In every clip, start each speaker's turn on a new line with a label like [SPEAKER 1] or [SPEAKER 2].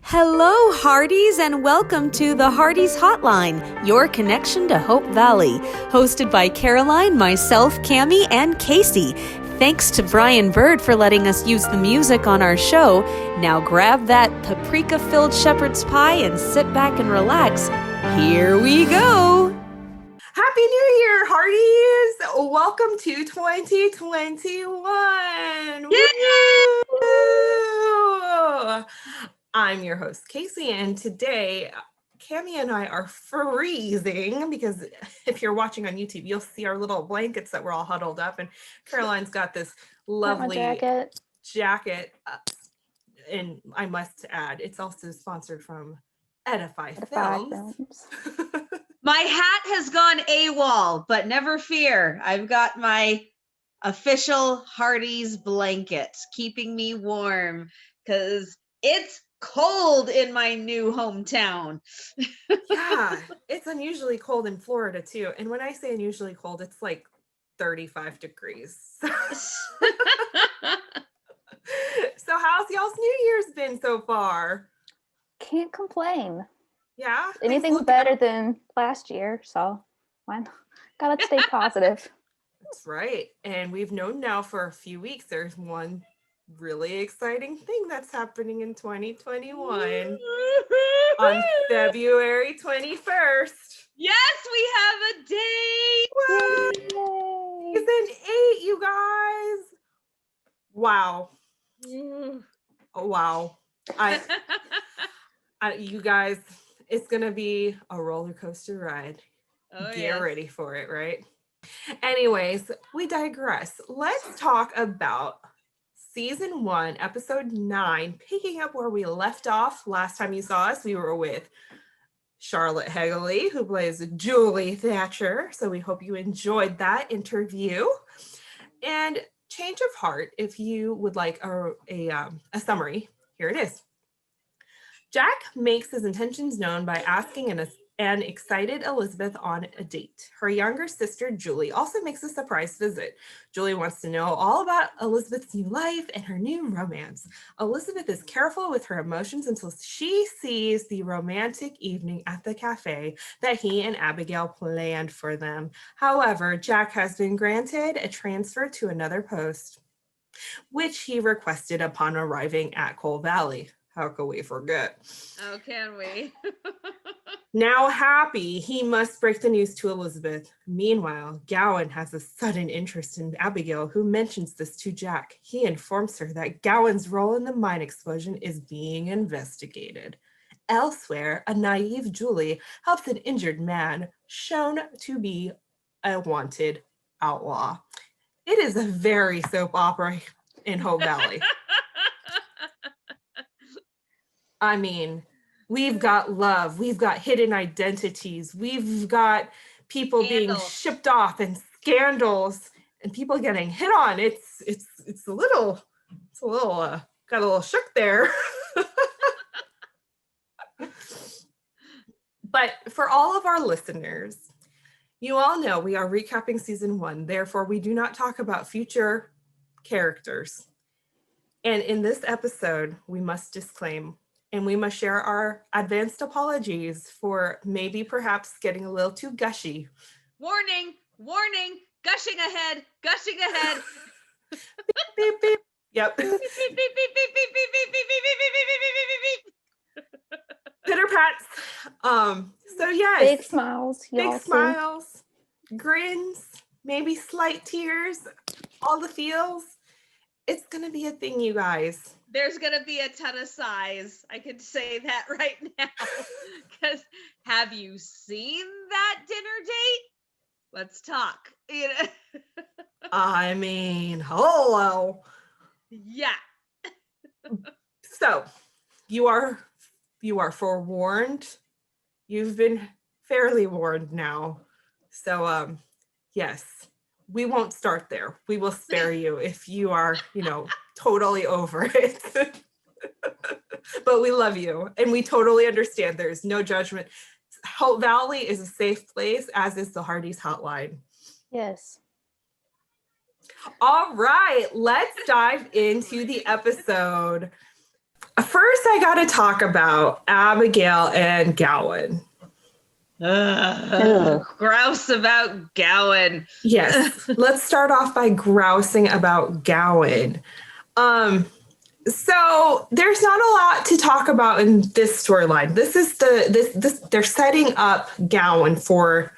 [SPEAKER 1] Hello, Hearties, and welcome to the Hearties Hotline, your connection to Hope Valley, hosted by Caroline, myself, Cammie, and Casey. Thanks to Brian Bird for letting us use the music on our show. Now grab that paprika-filled shepherd's pie and sit back and relax. Here we go!
[SPEAKER 2] Happy New Year, Hearties! Welcome to 2021! Woo! I'm your host, Casey, and today, Cammie and I are freezing because if you're watching on YouTube, you'll see our little blankets that we're all huddled up, and Caroline's got this lovely jacket. And I must add, it's also sponsored from Edify Films.
[SPEAKER 3] My hat has gone AWOL, but never fear. I've got my official Hearties blanket keeping me warm because it's cold in my new hometown.
[SPEAKER 2] Yeah, it's unusually cold in Florida too. And when I say unusually cold, it's like 35 degrees. So how's y'all's New Year's been so far?
[SPEAKER 4] Can't complain.
[SPEAKER 2] Yeah?
[SPEAKER 4] Anything's better than last year, so why not? Gotta stay positive.
[SPEAKER 2] That's right. And we've known now for a few weeks there's one really exciting thing that's happening in 2021 on February 21st.
[SPEAKER 3] Yes, we have a date.
[SPEAKER 2] Season 8, you guys. Wow. Oh, wow. You guys, it's going to be a roller coaster ride. Get ready for it, right? Anyways, we digress. Let's talk about Season 1, Episode 9, picking up where we left off. Last time you saw us, we were with Charlotte Hegley, who plays Julie Thatcher. So we hope you enjoyed that interview. And change of heart, if you would like a summary, here it is. Jack makes his intentions known by asking an excited Elizabeth on a date. Her younger sister, Julie, also makes a surprise visit. Julie wants to know all about Elizabeth's new life and her new romance. Elizabeth is careful with her emotions until she sees the romantic evening at the cafe that he and Abigail planned for them. However, Jack has been granted a transfer to another post, which he requested upon arriving at Coal Valley. How could we forget?
[SPEAKER 3] Oh, can we?
[SPEAKER 2] Now happy, he must break the news to Elizabeth. Meanwhile, Gowan has a sudden interest in Abigail, who mentions this to Jack. He informs her that Gowan's role in the mine explosion is being investigated. Elsewhere, a naive Julie helps an injured man shown to be a wanted outlaw. It is a very soap opera in Hope Valley. I mean, we've got love, we've got hidden identities, we've got people being shipped off and scandals and people getting hit on. It's a little got a little shook there. But for all of our listeners, you all know we are recapping Season 1, therefore we do not talk about future characters. And in this episode, we must disclaim and we must share our advanced apologies for maybe perhaps getting a little too gushy.
[SPEAKER 3] Warning, warning, gushing ahead.
[SPEAKER 2] Beep, beep, beep. Yep. Pitter pats. So yes.
[SPEAKER 4] Big smiles.
[SPEAKER 2] Big smiles, grins, maybe slight tears, all the feels. It's gonna be a thing, you guys.
[SPEAKER 3] There's going to be a ton of sighs. I can say that right now. Because have you seen that dinner date? Let's talk.
[SPEAKER 2] I mean, hello.
[SPEAKER 3] Yeah.
[SPEAKER 2] So, you are forewarned. You've been fairly warned now. So, yes, we won't start there. We will spare you if you are, totally over it. But we love you and we totally understand. There's no judgment. Hope Valley is a safe place, as is the Hearties Hotline.
[SPEAKER 4] Yes.
[SPEAKER 2] All right, let's dive into the episode. First, I got to talk about Abigail and Gowan.
[SPEAKER 3] Grouse about Gowan.
[SPEAKER 2] Yes. Let's start off by grousing about Gowan. So there's not a lot to talk about in this storyline. This is they're setting up Gowan for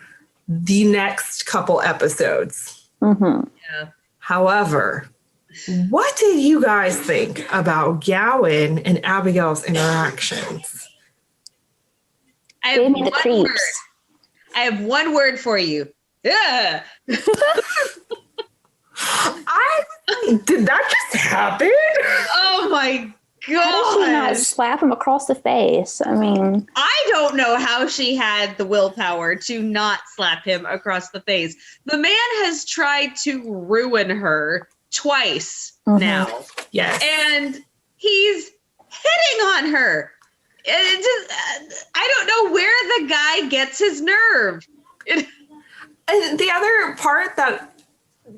[SPEAKER 2] the next couple episodes.
[SPEAKER 4] Mm-hmm.
[SPEAKER 3] Yeah.
[SPEAKER 2] However, what did you guys think about Gowan and Abigail's interactions?
[SPEAKER 4] Gave me the creeps.
[SPEAKER 3] I have one word for you. Yeah.
[SPEAKER 2] Did that just happen?
[SPEAKER 3] Oh my God.
[SPEAKER 4] How did she not slap him across the face? I mean,
[SPEAKER 3] I don't know how she had the willpower to not slap him across the face. The man has tried to ruin her twice now.
[SPEAKER 2] Yes.
[SPEAKER 3] And he's hitting on her. It just, I don't know where the guy gets his nerve.
[SPEAKER 2] And the other part that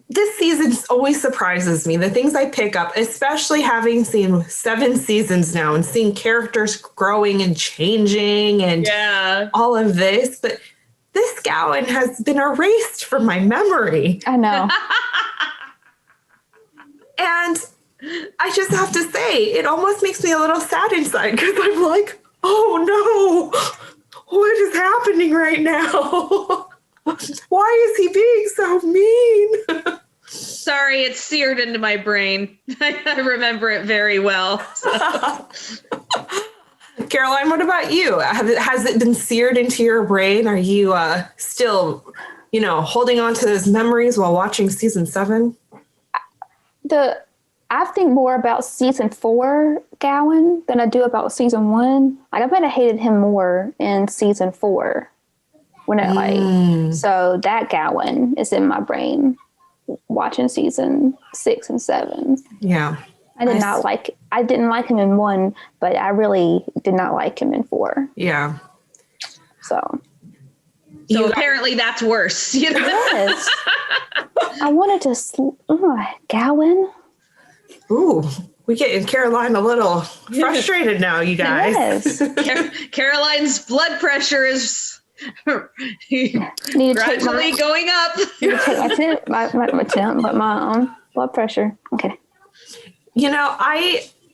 [SPEAKER 2] this season always surprises me, the things I pick up, especially having seen 7 seasons now and seeing characters growing and changing and all of this, but this Gowan has been erased from my memory.
[SPEAKER 4] I know.
[SPEAKER 2] And I just have to say, it almost makes me a little sad inside because I'm like, oh no, what is happening right now? Why is he being so mean?
[SPEAKER 3] Sorry, it's seared into my brain. I remember it very well. So.
[SPEAKER 2] Caroline, what about you? Has it been seared into your brain? Are you still, holding on to those memories while watching season 7?
[SPEAKER 4] I think more about season 4 Gowan than I do about season 1. Like, I bet I hated him more in season 4. So that Gowan is in my brain watching season 6 and 7.
[SPEAKER 2] Yeah.
[SPEAKER 4] I didn't like him in 1, but I really did not like him in 4.
[SPEAKER 2] Yeah.
[SPEAKER 4] So
[SPEAKER 3] apparently that's worse.
[SPEAKER 4] Yes. I wanted to Gowan.
[SPEAKER 2] Ooh, we getting Caroline a little frustrated now, you guys.
[SPEAKER 4] Yes.
[SPEAKER 3] Caroline's blood pressure is gradually going up.
[SPEAKER 4] Need to take my temp, but my blood pressure. Okay.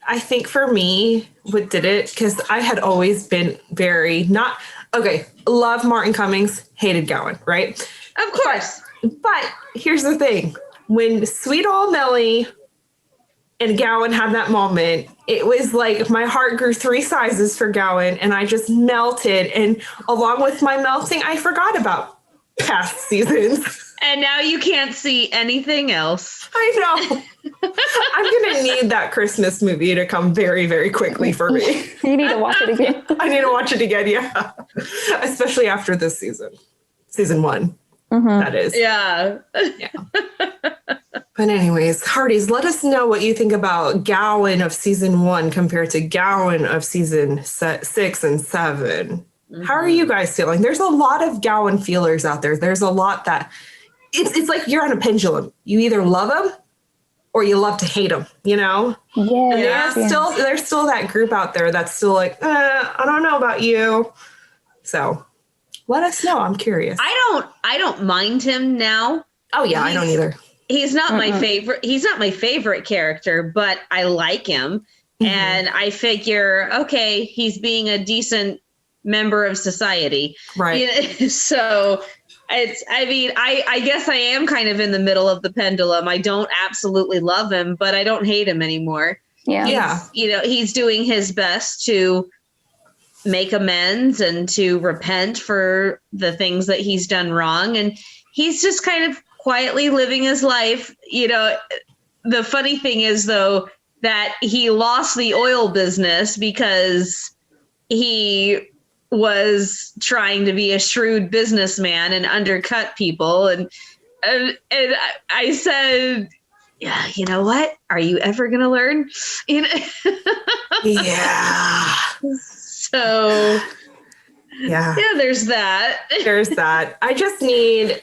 [SPEAKER 2] I think for me, what did it, because I had always been love Martin Cummings, hated Gowan, right?
[SPEAKER 3] Of course.
[SPEAKER 2] But here's the thing. When Sweet Old Millie and Gowan had that moment, it was like my heart grew 3 sizes for Gowan and I just melted. And along with my melting, I forgot about past seasons.
[SPEAKER 3] And now you can't see anything else.
[SPEAKER 2] I know. I'm going to need that Christmas movie to come very, very quickly for me.
[SPEAKER 4] You need to watch it again.
[SPEAKER 2] I need to watch it again, yeah. Especially after this season. Season 1, that is.
[SPEAKER 3] Yeah.
[SPEAKER 2] But anyways, Hearties, let us know what you think about Gowan of season 1 compared to Gowan of season 6 and 7. How are you guys feeling? There's a lot of Gowan feelers out there. There's a lot that it's like you're on a pendulum. You either love him or you love to hate him,
[SPEAKER 4] Yeah.
[SPEAKER 2] There's still that group out there that's still like, I don't know about you. So let us know. I'm curious.
[SPEAKER 3] I don't mind him now.
[SPEAKER 2] Oh yeah, I don't either.
[SPEAKER 3] He's not my favorite. He's not my favorite character, but I like him. And I figure, okay, he's being a decent member of society.
[SPEAKER 2] Right.
[SPEAKER 3] So I guess I am kind of in the middle of the pendulum. I don't absolutely love him, but I don't hate him anymore.
[SPEAKER 4] Yeah.
[SPEAKER 3] He's doing his best to make amends and to repent for the things that he's done wrong. And he's just kind of quietly living his life. The funny thing is, though, that he lost the oil business because he was trying to be a shrewd businessman and undercut people. And I said, yeah, you know what? Are you ever going to learn?
[SPEAKER 2] Yeah.
[SPEAKER 3] So
[SPEAKER 2] yeah,
[SPEAKER 3] there's that.
[SPEAKER 2] There's that. I just need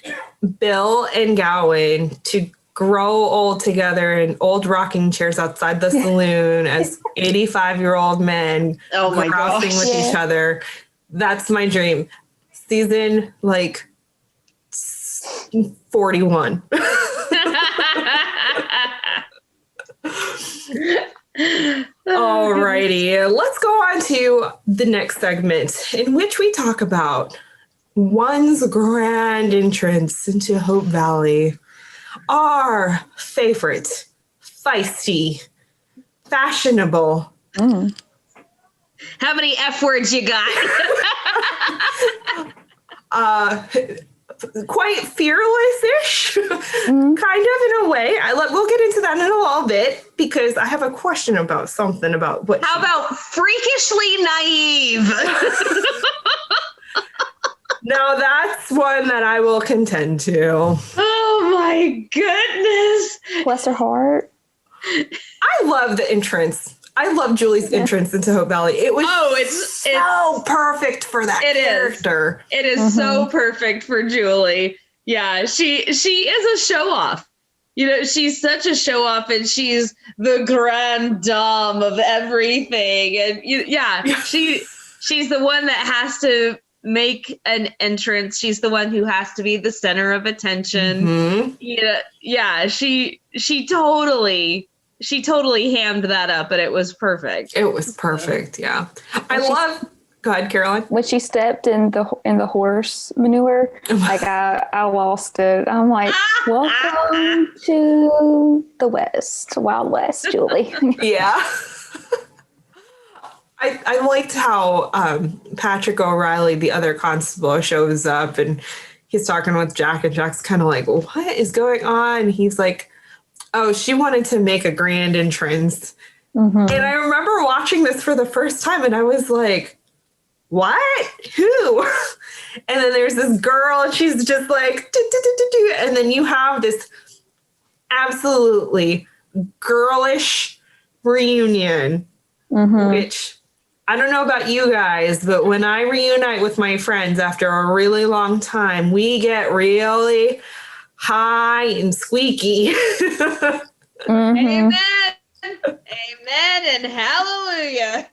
[SPEAKER 2] Bill and Gowan to grow old together in old rocking chairs outside the saloon as 85-year-old men grousing with each other. That's my dream. Season like 41. Alrighty, let's go on to the next segment in which we talk about one's grand entrance into Hope Valley. Our favorite, feisty, fashionable.
[SPEAKER 3] How many F words you got?
[SPEAKER 2] Quite fearless-ish, kind of in a way. We'll get into that in a little bit because I have a question about something about what.
[SPEAKER 3] How about freakishly naive?
[SPEAKER 2] No, that's one that I will contend to.
[SPEAKER 3] Oh my goodness.
[SPEAKER 4] Bless her heart.
[SPEAKER 2] I love the entrance. I love Julie's entrance into Hope Valley. It was it's so perfect for that character.
[SPEAKER 3] It is so perfect for Julie. Yeah, she is a show off. You know, she's such a show off, and she's the grande dame of everything. And she's the one that has to make an entrance. She's the one who has to be the center of attention. She totally hammed that up, and it was perfect.
[SPEAKER 2] It was perfect. Yeah. Go ahead, Caroline.
[SPEAKER 4] When she stepped in the horse manure, like I lost it. I'm like, welcome to the West, Wild West, Julie.
[SPEAKER 2] Yeah. I liked how Patrick O'Reilly, the other constable, shows up and he's talking with Jack, and Jack's kind of like, what is going on? He's like, oh, she wanted to make a grand entrance. And I remember watching this for the first time and I was like, what? Who? And then there's this girl and she's just like, and then you have this absolutely girlish reunion, which I don't know about you guys, but when I reunite with my friends after a really long time, we get really high and squeaky.
[SPEAKER 3] Amen. Amen and hallelujah.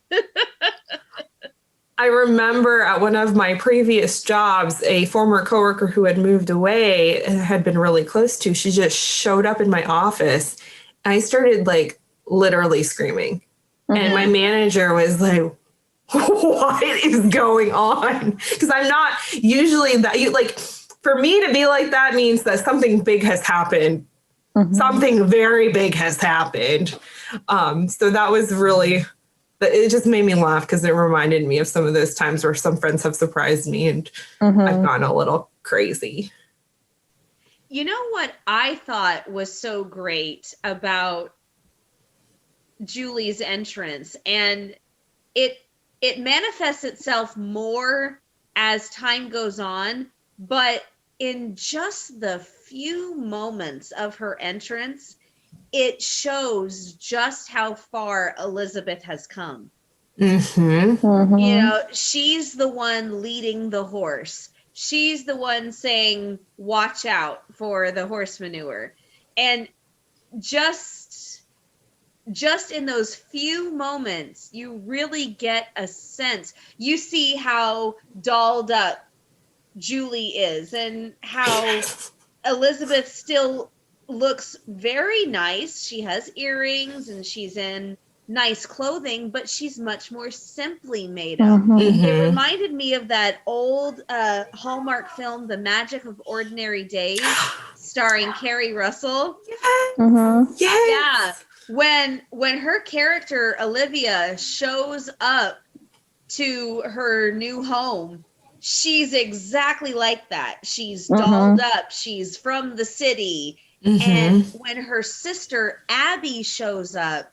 [SPEAKER 2] I remember at one of my previous jobs, a former coworker who had moved away and had been really close to, she just showed up in my office. And I started like literally screaming. And my manager was like, what is going on? Because I'm not usually that, for me to be like that means that something big has happened. Something very big has happened. So that was really, it just made me laugh because it reminded me of some of those times where some friends have surprised me and I've gone a little crazy.
[SPEAKER 3] You know what I thought was so great about Julie's entrance, and it manifests itself more as time goes on, but in just the few moments of her entrance, it shows just how far Elizabeth has come. You know, she's the one leading the horse. She's the one saying, watch out for the horse manure. And just in those few moments, you really get a sense. You see how dolled up Julie is and how Elizabeth still looks very nice. She has earrings and she's in nice clothing, but she's much more simply made up. It reminded me of that old Hallmark film, The Magic of Ordinary Days, starring Carrie Russell.
[SPEAKER 2] Yes.
[SPEAKER 3] Yeah. When her character Olivia shows up to her new home, she's exactly like that. She's dolled up. She's from the city. And when her sister Abby shows up,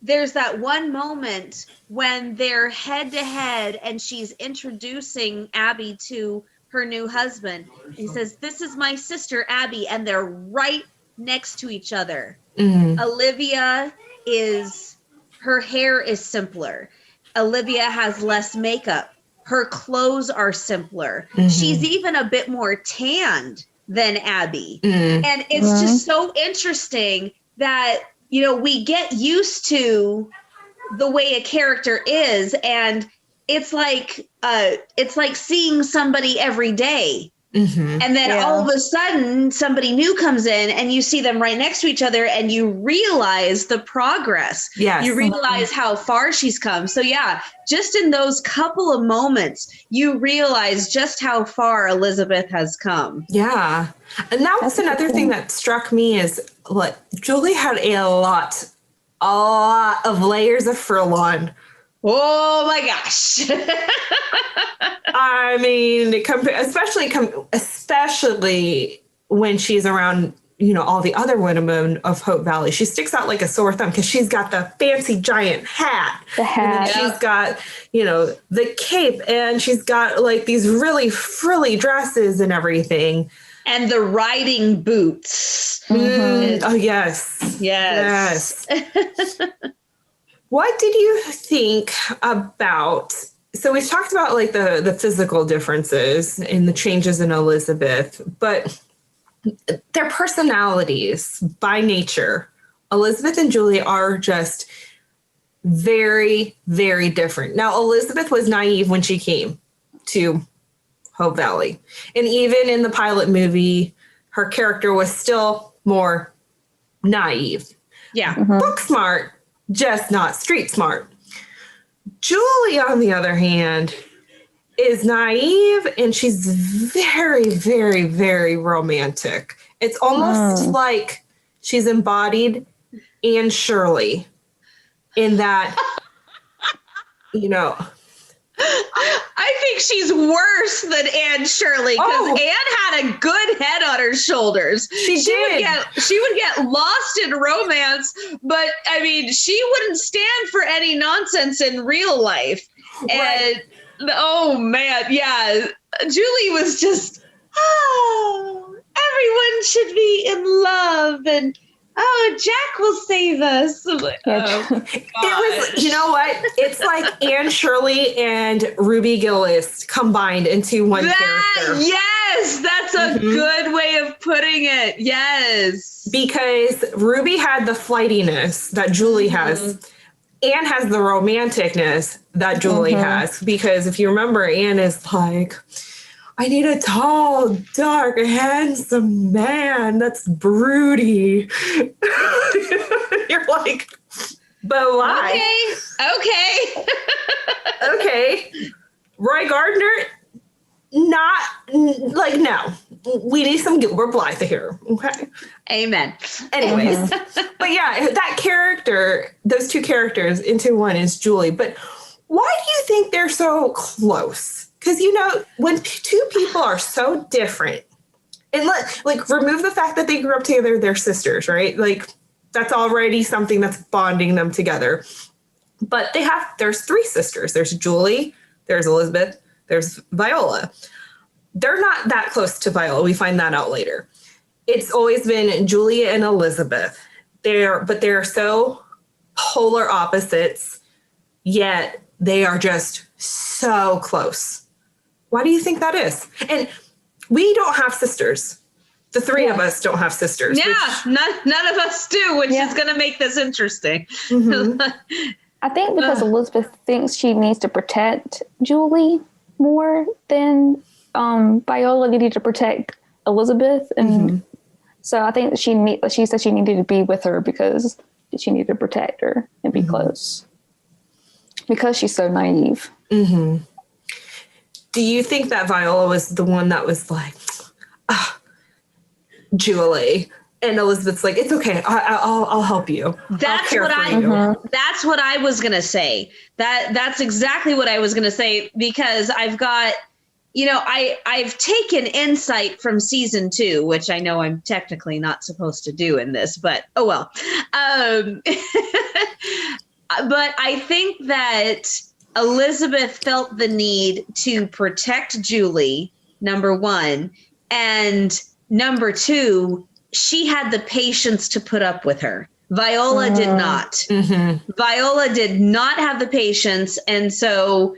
[SPEAKER 3] there's that one moment when they're head to head and she's introducing Abby to her new husband. He says, "This is my sister Abby," and they're right next to each other. Olivia her hair is simpler. Olivia has less makeup. Her clothes are simpler. She's even a bit more tanned than Abby. And it's just so interesting that, you know, we get used to the way a character is, and it's like seeing somebody every day. And then all of a sudden somebody new comes in and you see them right next to each other and you realize the progress.
[SPEAKER 2] Yes.
[SPEAKER 3] You realize how far she's come. So yeah, just in those couple of moments, you realize just how far Elizabeth has come.
[SPEAKER 2] Yeah. And that was another thing that struck me is like Julie had a lot of layers of frill on.
[SPEAKER 3] Oh my gosh.
[SPEAKER 2] I mean, especially when she's around, you know, all the other women of Hope Valley. She sticks out like a sore thumb because she's got the fancy giant hat.
[SPEAKER 4] The hat.
[SPEAKER 2] She's got, you know, the cape, and she's got like these really frilly dresses and everything.
[SPEAKER 3] And the riding boots.
[SPEAKER 2] Oh, yes.
[SPEAKER 3] Yes.
[SPEAKER 2] What did you think about, so we've talked about like the physical differences and the changes in Elizabeth, but their personalities by nature, Elizabeth and Julie are just very, very different. Now, Elizabeth was naive when she came to Hope Valley. And even in the pilot movie, her character was still more naive.
[SPEAKER 3] Yeah.
[SPEAKER 2] Book smart, just not street smart. Julie, on the other hand, is naive, and she's very, very, very romantic. It's almost like she's embodied Anne Shirley in that, you know.
[SPEAKER 3] I think she's worse than Anne Shirley, because Anne had a good head on her shoulders. She would get lost in romance, but I mean, she wouldn't stand for any nonsense in real life.
[SPEAKER 2] Right.
[SPEAKER 3] And oh man, yeah, Julie was just, everyone should be in love, and Jack will save us.
[SPEAKER 2] It was, you know what? It's like Anne Shirley and Ruby Gillis combined into one character.
[SPEAKER 3] Yes, that's a good way of putting it. Yes.
[SPEAKER 2] Because Ruby had the flightiness that Julie has. Anne has the romanticness that Julie has. Because if you remember, Anne is like, I need a tall, dark, handsome man that's broody. You're like, but why?
[SPEAKER 3] Okay.
[SPEAKER 2] Okay. Roy Gardner, not like, no. We need some Gilbert Blythe here. Okay.
[SPEAKER 3] Amen.
[SPEAKER 2] Anyways. But yeah, that character, those two characters into one is Julie. But why do you think they're so close? Because, you know, when two people are so different, and like remove the fact that they grew up together, they're sisters, right? Like that's already something that's bonding them together. But there's three sisters. There's Julie, there's Elizabeth, there's Viola. They're not that close to Viola. We find that out later. It's always been Julie and Elizabeth. They're so polar opposites, yet they are just so close. Why do you think that is? And we don't have sisters. The three of us don't have sisters.
[SPEAKER 3] Yeah, none of us do, which is going to make this interesting.
[SPEAKER 4] I think because Elizabeth thinks she needs to protect Julie more than Viola needed to protect Elizabeth. And so I think she said she needed to be with her because she needed to protect her and be close. Because she's so naive.
[SPEAKER 2] Do you think that Viola was the one that was like, Julie, and Elizabeth's like, it's okay, I'll help you.
[SPEAKER 3] That's what I was gonna say. That's exactly what I was gonna say, because I've got, you know, I've taken insight from season 2, which I know I'm technically not supposed to do in this, but oh well. But I think that Elizabeth felt the need to protect Julie, number one, and number 2, she had the patience to put up with her. Viola did not. Viola did not have the patience, and so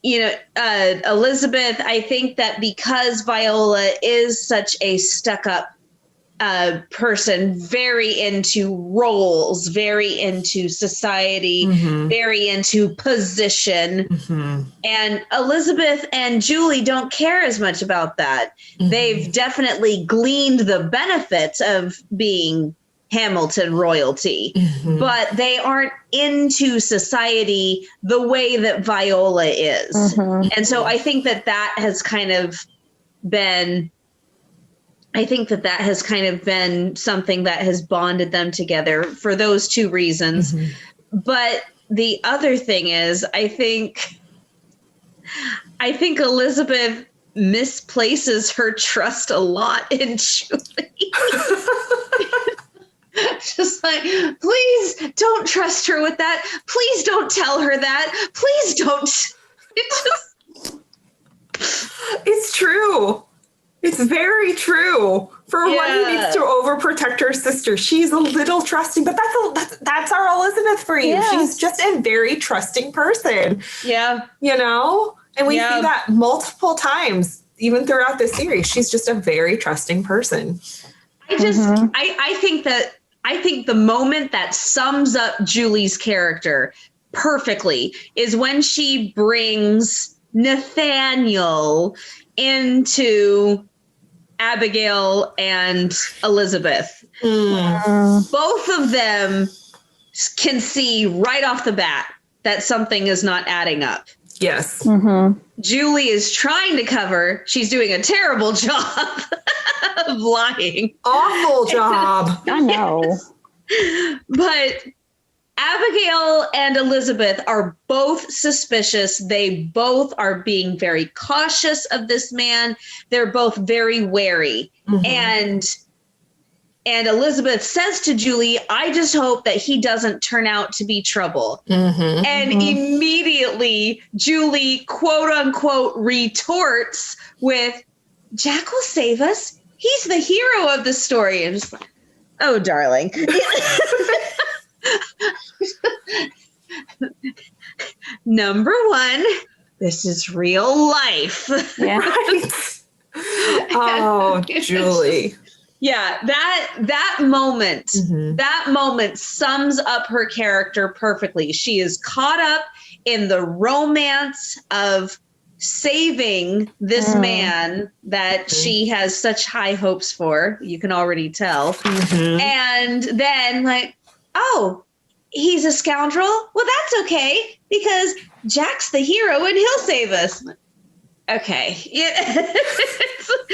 [SPEAKER 3] Elizabeth, I think that because Viola is such a stuck-up person, very into roles, very into society, very into position. And Elizabeth and Julie don't care as much about that. They've definitely gleaned the benefits of being Hamilton royalty, but they aren't into society the way that Viola is. And so I think that has kind of been something that has bonded them together for those two reasons. But the other thing is, I think Elizabeth misplaces her trust a lot in Julie. Just like, please don't trust her with that. Please don't tell her that. Please don't.
[SPEAKER 2] It's true. It's very true. For one who needs to overprotect her sister, she's a little trusting, but that's our Elizabeth for you. She's just a very trusting person. And we see that multiple times, even throughout the series. She's just a very trusting person.
[SPEAKER 3] I think the moment that sums up Julie's character perfectly is when she brings Nathaniel into Abigail and Elizabeth. Both of them can see right off the bat that something is not adding up.
[SPEAKER 2] Yes.
[SPEAKER 3] Julie is trying to cover. She's doing a terrible job of lying.
[SPEAKER 2] Awful job.
[SPEAKER 4] I know.
[SPEAKER 3] But Abigail and Elizabeth are both suspicious. They both are being very cautious of this man. They're both very wary. And Elizabeth says to Julie, I just hope that he doesn't turn out to be trouble. And immediately Julie, quote unquote, retorts with, Jack will save us. He's the hero of the story. And just like, oh, darling. Number one, this is real life.
[SPEAKER 2] Right? Oh, Julie.
[SPEAKER 3] Yeah, that moment sums up her character perfectly. She is caught up in the romance of saving this man that she has such high hopes for. You can already tell. And then like, oh, he's a scoundrel? Well, that's okay, because Jack's the hero and he'll save us. Okay.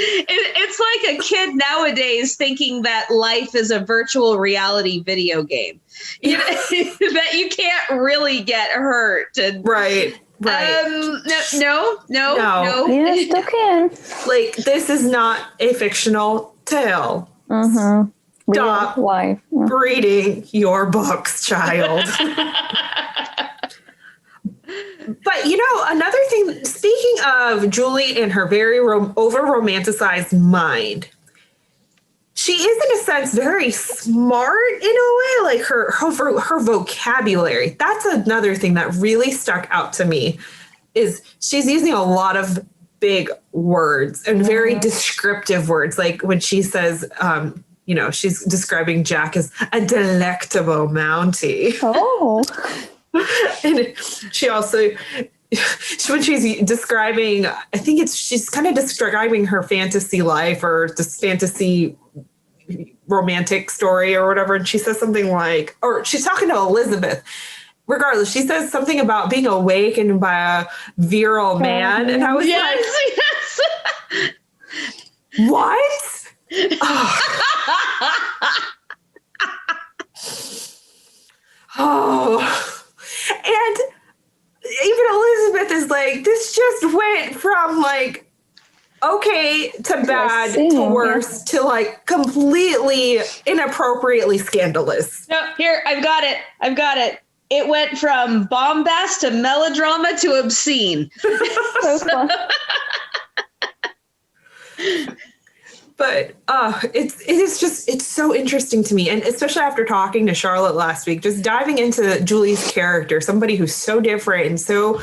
[SPEAKER 3] It's like a kid nowadays thinking that life is a virtual reality video game. That you can't really get hurt. And,
[SPEAKER 2] right.
[SPEAKER 3] No.
[SPEAKER 4] Yeah, still can.
[SPEAKER 2] Like, this is not a fictional tale. Stop
[SPEAKER 4] life.
[SPEAKER 2] reading your books, child. But, another thing, speaking of Julie and her very over-romanticized mind, she is, in a sense, very smart in a way, like her vocabulary. That's another thing that really stuck out to me, is she's using a lot of big words and very descriptive words. Like when she says, she's describing Jack as a delectable Mountie.
[SPEAKER 4] Oh.
[SPEAKER 2] And she also, when she's describing, I think she's kind of describing her fantasy life or this fantasy romantic story or whatever. And she says something like, or she's talking to Elizabeth. Regardless, she says something about being awakened by a virile man. And I was like, what? Oh. And even Elizabeth is like, this just went from like, okay to bad to worse to like completely inappropriately scandalous.
[SPEAKER 3] No, here, I've got it. It went from bombast to melodrama to obscene.
[SPEAKER 4] So fun.
[SPEAKER 2] But it's so interesting to me. And especially after talking to Charlotte last week, just diving into Julie's character, somebody who's so different and so,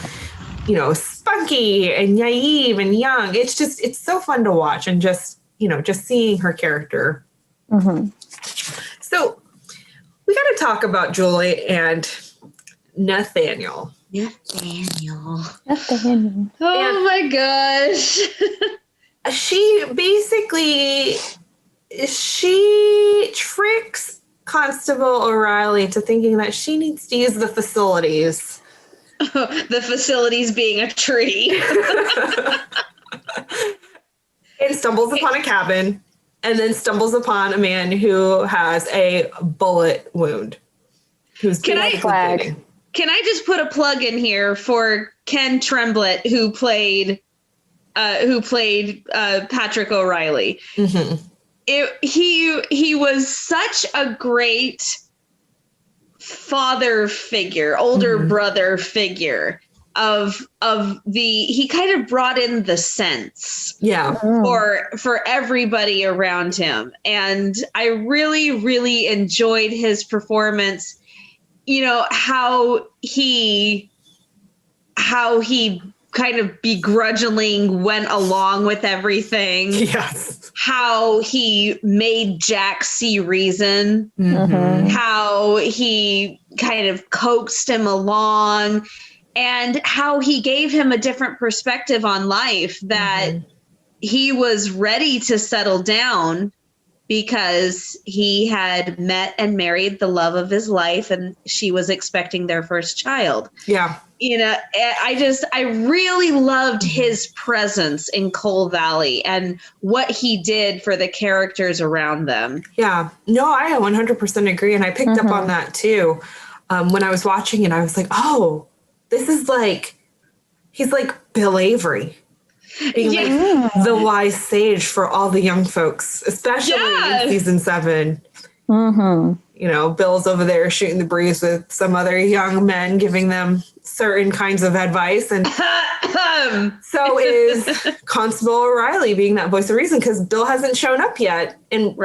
[SPEAKER 2] spicy spunky and naive and young. It's so fun to watch, and just seeing her character.
[SPEAKER 4] Mm-hmm.
[SPEAKER 2] So we got to talk about Julie and Nathaniel.
[SPEAKER 3] Nathaniel.
[SPEAKER 2] Oh
[SPEAKER 3] my gosh.
[SPEAKER 2] She tricks Constable O'Reilly into thinking that she needs to use the facilities.
[SPEAKER 3] The facilities being a tree.
[SPEAKER 2] And stumbles upon a cabin, and then stumbles upon a man who has a bullet wound.
[SPEAKER 3] Can I just put a plug in here for Ken Tremblett, who played Patrick O'Reilly?
[SPEAKER 2] Mm-hmm.
[SPEAKER 3] He was such a great father figure, older brother figure he kind of brought in the sense for everybody around him. And I really, really enjoyed his performance. How he kind of begrudgingly went along with everything.
[SPEAKER 2] Yes.
[SPEAKER 3] How he made Jack see reason.
[SPEAKER 2] Mm-hmm.
[SPEAKER 3] How he kind of coaxed him along, and how he gave him a different perspective on life, that he was ready to settle down because he had met and married the love of his life, and she was expecting their first child.
[SPEAKER 2] Yeah.
[SPEAKER 3] I really loved his presence in Coal Valley and what he did for the characters around them.
[SPEAKER 2] Yeah. No, I 100% agree. And I picked up on that too. When I was watching it, I was like, oh, this is he's like Bill Avery. Being like the wise sage for all the young folks, especially in season 7.
[SPEAKER 4] Mm-hmm.
[SPEAKER 2] Bill's over there shooting the breeze with some other young men, giving them certain kinds of advice. And so is Constable O'Reilly being that voice of reason, because Bill hasn't shown up yet. And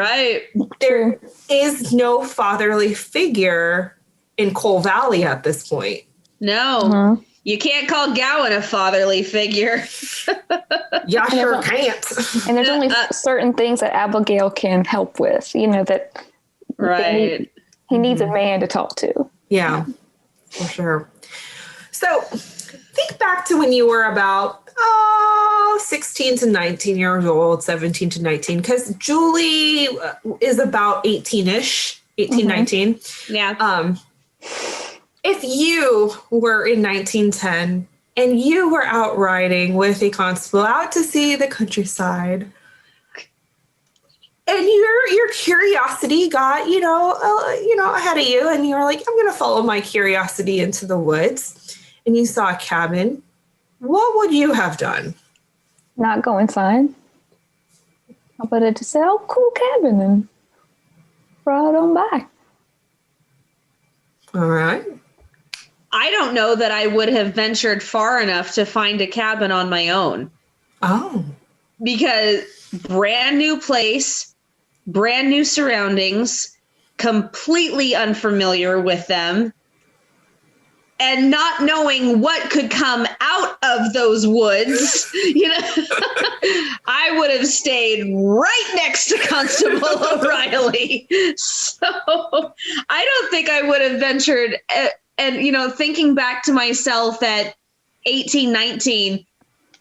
[SPEAKER 2] there is no fatherly figure in Coal Valley at this point.
[SPEAKER 3] No.
[SPEAKER 4] Mm-hmm.
[SPEAKER 3] You can't call Gowan a fatherly figure.
[SPEAKER 2] Yeah, sure can't.
[SPEAKER 4] And there's only certain things that Abigail can help with, that he needs a man to talk to.
[SPEAKER 2] Yeah, for sure. So think back to when you were about 16 to 19 years old, 17 to 19, because Julie is about 18-ish, 18, 19.
[SPEAKER 3] Yeah.
[SPEAKER 2] If you were in 1910 and you were out riding with a constable out to see the countryside, and your curiosity got, ahead of you, and you were like, I'm going to follow my curiosity into the woods, and you saw a cabin, what would you have done?
[SPEAKER 4] Not go inside. I would have just said, oh, cool cabin, and ride on by.
[SPEAKER 2] All right.
[SPEAKER 3] I don't know that I would have ventured far enough to find a cabin on my own.
[SPEAKER 2] Oh.
[SPEAKER 3] Because brand new place, brand new surroundings, completely unfamiliar with them, and not knowing what could come out of those woods, I would have stayed right next to Constable O'Reilly. So I don't think I would have ventured. And, thinking back to myself at 18, 19,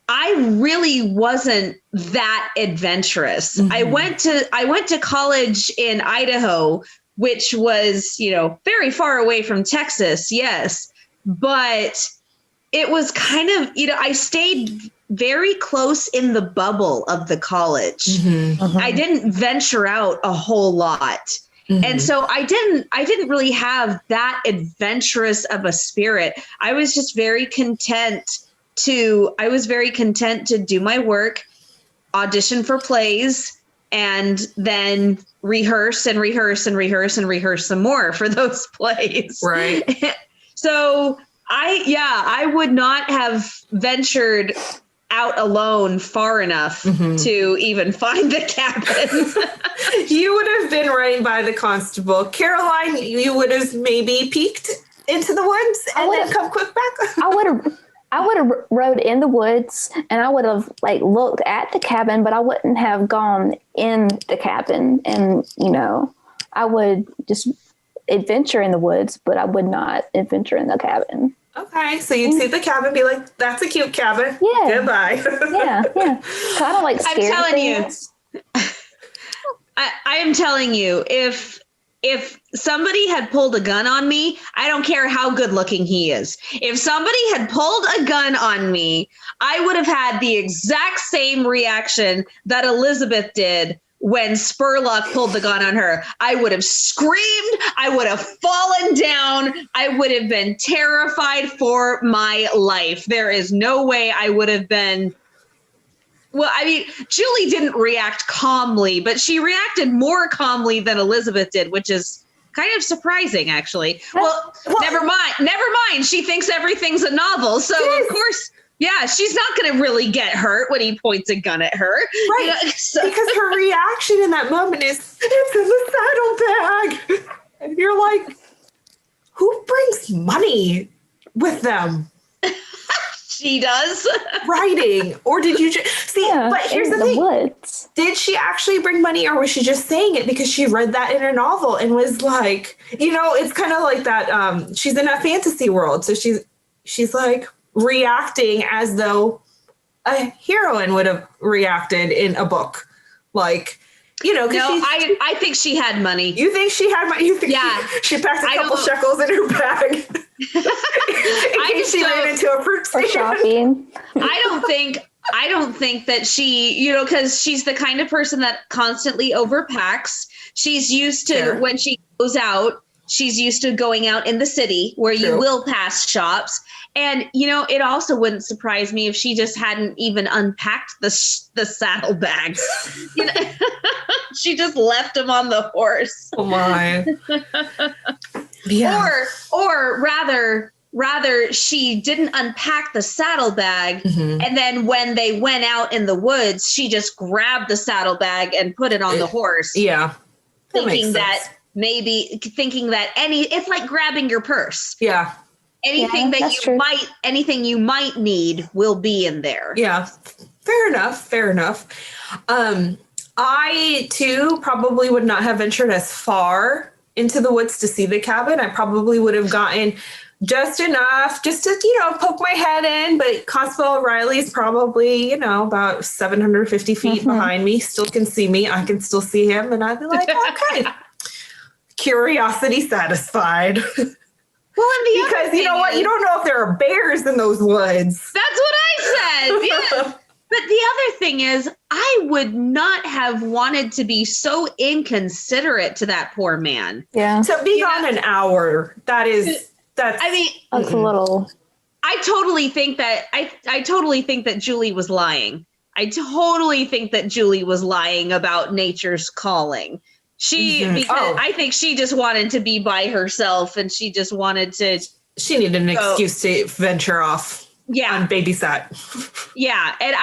[SPEAKER 3] I really wasn't that adventurous.
[SPEAKER 2] Mm-hmm.
[SPEAKER 3] I went to college in Idaho, which was, very far away from Texas. Yes. But it was kind of, I stayed very close in the bubble of the college.
[SPEAKER 2] Mm-hmm.
[SPEAKER 3] I didn't venture out a whole lot. Mm-hmm. And so I didn't really have that adventurous of a spirit. I was just very content to do my work, audition for plays, and then rehearse and rehearse and rehearse and rehearse some more for those plays.
[SPEAKER 2] Right.
[SPEAKER 3] So I would not have ventured out alone far enough to even find the cabin.
[SPEAKER 2] You would have been right by the constable. Caroline, you would have maybe peeked into the woods and then come quick back.
[SPEAKER 4] I would have I would have rode in the woods and I would have like looked at the cabin, but I wouldn't have gone in the cabin. And, you know, I would just adventure in the woods, but I would not adventure in the cabin.
[SPEAKER 2] Okay, so you'd see the cabin, be like, "That's a cute cabin.
[SPEAKER 4] Yeah.
[SPEAKER 2] Goodbye."
[SPEAKER 4] Yeah. I don't like scary
[SPEAKER 3] I'm telling
[SPEAKER 4] things.
[SPEAKER 3] you, I am telling you, if somebody had pulled a gun on me, I don't care how good looking he is. If somebody had pulled a gun on me, I would have had the exact same reaction that Elizabeth did when Spurlock pulled the gun on her. I would have screamed. I would have fallen down. I would have been terrified for my life. There is no way I would have been. Well, I mean, Julie didn't react calmly, but she reacted more calmly than Elizabeth did, which is kind of surprising, actually. Well, never mind. She thinks everything's a novel. So, of course, yeah, she's not going to really get hurt when he points a gun at her.
[SPEAKER 2] Right.
[SPEAKER 3] You know, so.
[SPEAKER 2] Because her reaction in that moment is, "It's in the saddlebag." And you're like, who brings money with them?
[SPEAKER 3] She does.
[SPEAKER 2] Writing. Or did you just see?
[SPEAKER 4] Yeah,
[SPEAKER 2] but here's
[SPEAKER 4] in
[SPEAKER 2] the thing.
[SPEAKER 4] Woods.
[SPEAKER 2] Did she actually bring money, or was she just saying it because she read that in a novel and was like, you know, it's kind of like that. She's in a fantasy world. So she's like reacting as though a heroine would have reacted in a book. Like, you know,
[SPEAKER 3] no, I think she had money.
[SPEAKER 2] You think she had money? You think she packed a couple shekels in her bag? She ran into a fruit stand.
[SPEAKER 4] Shopping.
[SPEAKER 3] I don't think that she, you know, because she's the kind of person that constantly overpacks. She's used to when she goes out, she's used to going out in the city where you will pass shops. And, you know, it also wouldn't surprise me if she just hadn't even unpacked the saddlebags. You know, she just left them on the horse.
[SPEAKER 2] Oh my. Yeah.
[SPEAKER 3] Or rather she didn't unpack the saddlebag, and then when they went out in the woods, she just grabbed the saddlebag and put it on the horse.
[SPEAKER 2] Yeah.
[SPEAKER 3] Thinking that it's like grabbing your purse.
[SPEAKER 2] Yeah.
[SPEAKER 3] Anything anything you might need will be in there.
[SPEAKER 2] Yeah. Fair enough. I too probably would not have ventured as far into the woods to see the cabin. I probably would have gotten just enough just to, you know, poke my head in. But Constable O'Reilly's probably, you know, about 750 feet behind me, still can see me. I can still see him. And I'd be like, okay, curiosity satisfied.
[SPEAKER 3] Well, and
[SPEAKER 2] because you know what? You don't know if there are bears in those woods.
[SPEAKER 3] That's what I said. Yeah. But the other thing is, I would not have wanted to be so inconsiderate to that poor man.
[SPEAKER 4] Yeah.
[SPEAKER 2] So being on an hour, that's
[SPEAKER 3] I mean,
[SPEAKER 4] that's a little.
[SPEAKER 3] I totally think that I totally think that Julie was lying. I totally think that Julie was lying about nature's calling. Because I think she just wanted to be by herself, and she just wanted to.
[SPEAKER 2] She needed an excuse to venture off.
[SPEAKER 3] Yeah.
[SPEAKER 2] On babysat.
[SPEAKER 3] Yeah. And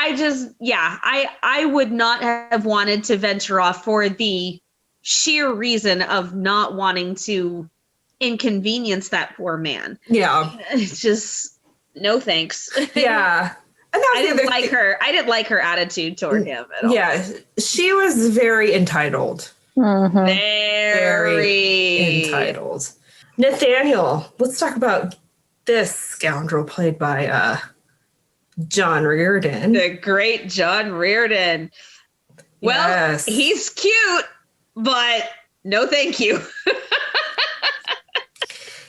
[SPEAKER 3] I would not have wanted to venture off for the sheer reason of not wanting to inconvenience that poor man.
[SPEAKER 2] Yeah.
[SPEAKER 3] It's just no thanks.
[SPEAKER 2] Yeah. And
[SPEAKER 3] I didn't like her. I didn't like her attitude toward him at all.
[SPEAKER 2] Yeah. She was very entitled.
[SPEAKER 4] Mm-hmm.
[SPEAKER 3] Very
[SPEAKER 2] entitled. Nathaniel, let's talk about this scoundrel played by John Reardon.
[SPEAKER 3] The great John Reardon. Well,
[SPEAKER 2] yes.
[SPEAKER 3] He's cute, but no thank you.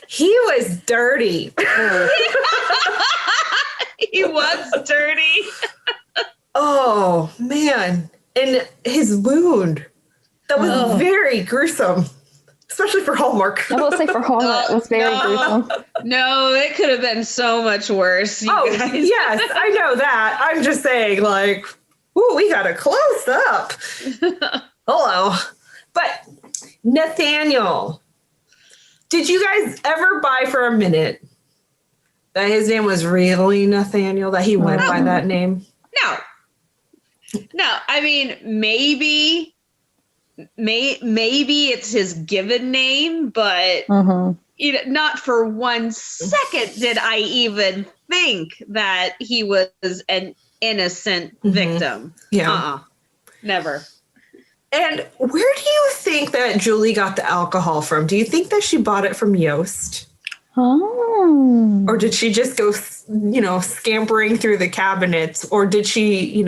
[SPEAKER 2] He was dirty.
[SPEAKER 3] He was dirty.
[SPEAKER 2] Oh, man. And his wound. That was very gruesome. Especially for Hallmark.
[SPEAKER 4] I will say for Hallmark, it was very gruesome.
[SPEAKER 3] No, it could have been so much worse. Guys.
[SPEAKER 2] Yes, I know that. I'm just saying, like, ooh, we got a close up. Hello. But Nathaniel, did you guys ever buy for a minute that his name was really Nathaniel, that he went by that name?
[SPEAKER 3] No, I mean, maybe it's his given name, but you know, not for 1 second did I even think that he was an innocent victim.
[SPEAKER 2] Yeah.
[SPEAKER 3] Never.
[SPEAKER 2] And where do you think that Julie got the alcohol from? Do you think that she bought it from Yost?
[SPEAKER 4] Oh.
[SPEAKER 2] Or did she just go, scampering through the cabinets? Or did she,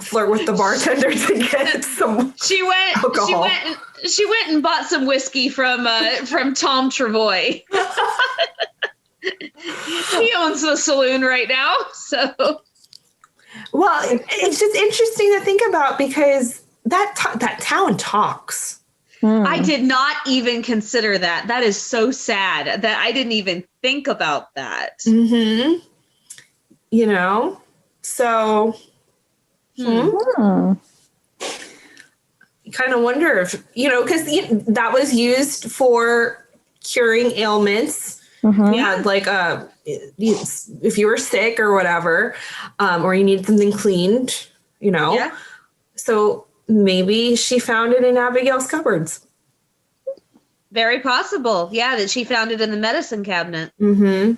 [SPEAKER 2] flirt with the bartender to get some alcohol?
[SPEAKER 3] She went and bought some whiskey from Tom Travoy. He owns the saloon right now, so.
[SPEAKER 2] Well, it's just interesting to think about because that town talks.
[SPEAKER 3] I did not even consider that. That is so sad that I didn't even think about that.
[SPEAKER 2] Mm-hmm. So you kind of wonder if, because that was used for curing ailments.
[SPEAKER 4] Mm-hmm.
[SPEAKER 2] Yeah, like if you were sick or whatever, or you need something cleaned,
[SPEAKER 3] Yeah.
[SPEAKER 2] So maybe she found it in Abigail's cupboards.
[SPEAKER 3] Very possible. Yeah, that she found it in the medicine cabinet.
[SPEAKER 2] Mm-hmm.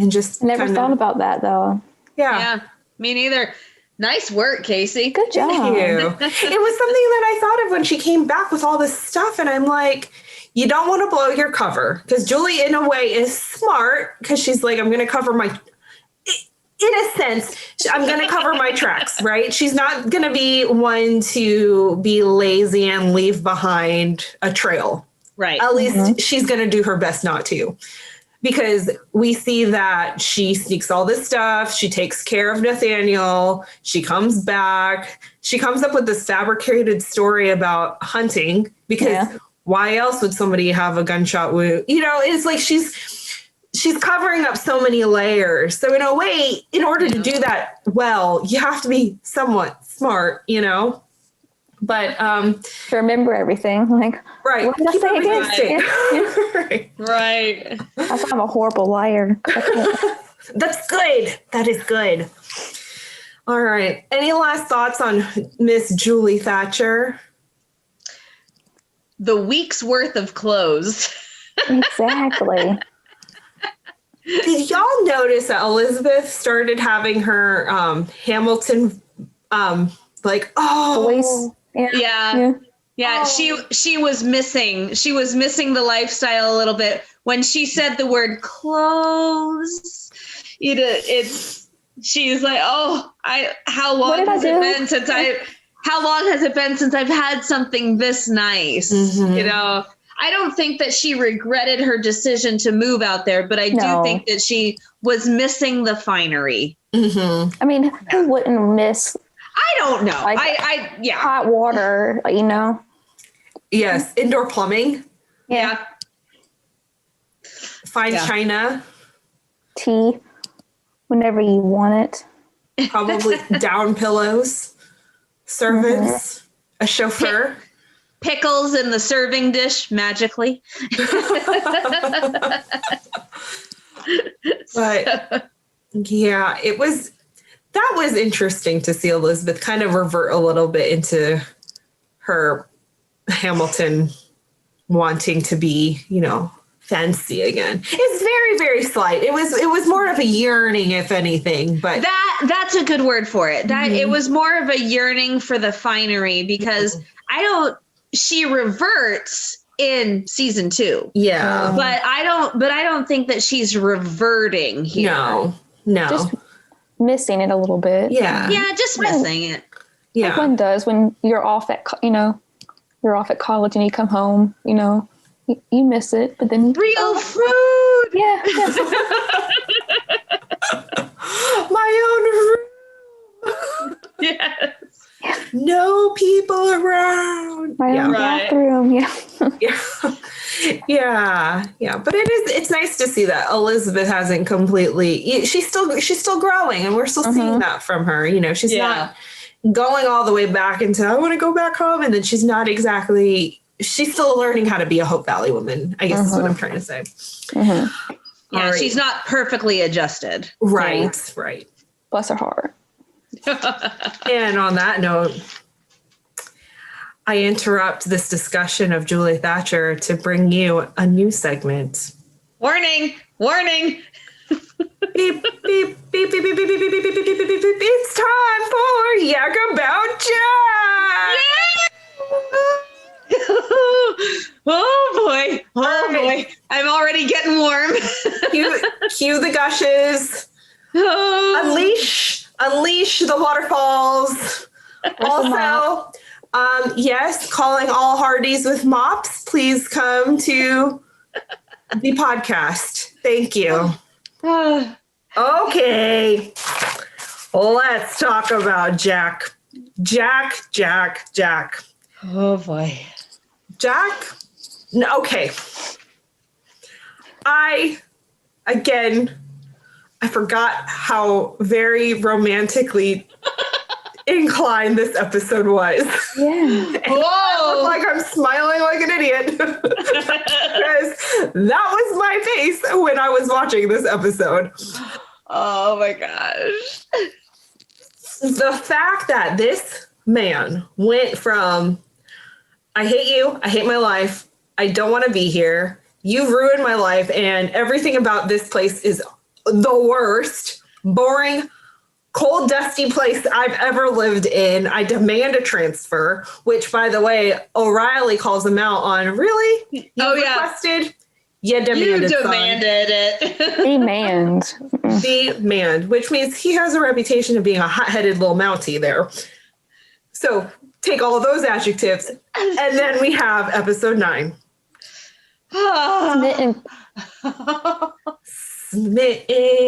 [SPEAKER 2] And just
[SPEAKER 4] I never thought about that though.
[SPEAKER 3] Yeah, me neither. Nice work, Casey.
[SPEAKER 4] Good job.
[SPEAKER 2] Thank you. It was something that I thought of when she came back with all this stuff, and I'm like, you don't want to blow your cover, because Julie, in a way, is smart, because she's like, I'm going to cover my, in a sense, I'm going to cover my tracks, right? She's not going to be one to be lazy and leave behind a trail.
[SPEAKER 3] Right.
[SPEAKER 2] At least she's going to do her best not to. Because we see that she sneaks all this stuff. She takes care of Nathaniel. She comes back. She comes up with this fabricated story about hunting, because why else would somebody have a gunshot wound? It's like she's covering up so many layers. So in a way, in order to do that well, you have to be somewhat smart, But
[SPEAKER 4] To remember everything, like
[SPEAKER 2] right,
[SPEAKER 4] what did I
[SPEAKER 2] keep
[SPEAKER 4] say
[SPEAKER 2] everything
[SPEAKER 4] again?
[SPEAKER 2] straight.
[SPEAKER 3] Right.
[SPEAKER 4] I thought I'm a horrible liar.
[SPEAKER 2] That's good. That is good. All right. Any last thoughts on Miss Julie Thatcher?
[SPEAKER 3] The week's worth of clothes.
[SPEAKER 4] Exactly.
[SPEAKER 2] Did y'all notice that Elizabeth started having her Hamilton
[SPEAKER 4] Voice.
[SPEAKER 3] Yeah. She was missing the lifestyle a little bit when she said the word clothes. She's like, how long has it been since I've had something this nice?
[SPEAKER 2] Mm-hmm.
[SPEAKER 3] I don't think that she regretted her decision to move out there, but I do think that she was missing the finery.
[SPEAKER 2] Mm-hmm.
[SPEAKER 4] I mean, who wouldn't miss?
[SPEAKER 3] I don't know.
[SPEAKER 4] Like, hot water,
[SPEAKER 2] Yes, indoor plumbing.
[SPEAKER 3] Yeah.
[SPEAKER 2] Fine china.
[SPEAKER 4] Tea, whenever you want it.
[SPEAKER 2] Probably down pillows. Servants. A chauffeur.
[SPEAKER 3] Pickles in the serving dish magically.
[SPEAKER 2] But yeah, that was interesting to see Elizabeth kind of revert a little bit into her Hamilton wanting to be, fancy again. It's very, very slight. It was more of a yearning, if anything, but
[SPEAKER 3] that's a good word for it. That it was more of a yearning for the finery, because she reverts in season 2.
[SPEAKER 2] Yeah.
[SPEAKER 3] But I don't think that she's reverting here.
[SPEAKER 2] No.
[SPEAKER 4] Just missing it a little bit.
[SPEAKER 2] Yeah.
[SPEAKER 3] Yeah, just missing it.
[SPEAKER 2] Yeah.
[SPEAKER 4] Like one does when you're off at you're off at college and you come home, you miss it, but then
[SPEAKER 3] Real food.
[SPEAKER 4] Yeah.
[SPEAKER 2] My own room.
[SPEAKER 3] Yes.
[SPEAKER 2] No people around.
[SPEAKER 4] My own bathroom.
[SPEAKER 2] Yeah. But it's nice to see that Elizabeth hasn't completely. She's still growing, and we're still seeing that from her. She's not going all the way back into I want to go back home, and then she's not exactly. She's still learning how to be a Hope Valley woman, I guess is what I'm trying to say.
[SPEAKER 3] Yeah, right. She's not perfectly adjusted.
[SPEAKER 2] Right.
[SPEAKER 4] Bless her heart.
[SPEAKER 2] And on that note, I interrupt this discussion of Julie Thatcher to bring you a new segment.
[SPEAKER 3] Warning.
[SPEAKER 2] beep, beep, beep, beep, beep, beep, beep, beep, beep, beep, beep, beep, beep, beep, beep. It's time for Yak About Jack.
[SPEAKER 3] Oh boy. Oh boy. I'm already getting warm.
[SPEAKER 2] Cue the gushes. Unleash the waterfalls. Also, yes, calling all Hearties with mops. Please come to the podcast. Thank you. Okay. Let's talk about Jack. Jack.
[SPEAKER 3] Oh boy.
[SPEAKER 2] Jack? No, okay. I forgot how very romantically inclined this episode was.
[SPEAKER 4] Yeah.
[SPEAKER 2] I look like I'm smiling like an idiot because that was my face when I was watching this episode.
[SPEAKER 3] Oh my gosh.
[SPEAKER 2] The fact that this man went from, I hate you, I hate my life, I don't want to be here, you've ruined my life, and everything about this place is the worst, boring, cold, dusty place I've ever lived in. I demand a transfer, which, by the way, O'Reilly calls him out on. Really? You requested? Yeah, you
[SPEAKER 3] demanded it.
[SPEAKER 2] Demand, which means he has a reputation of being a hot-headed little Mountie there. So take all of those adjectives, and then we have episode 9. Smitten.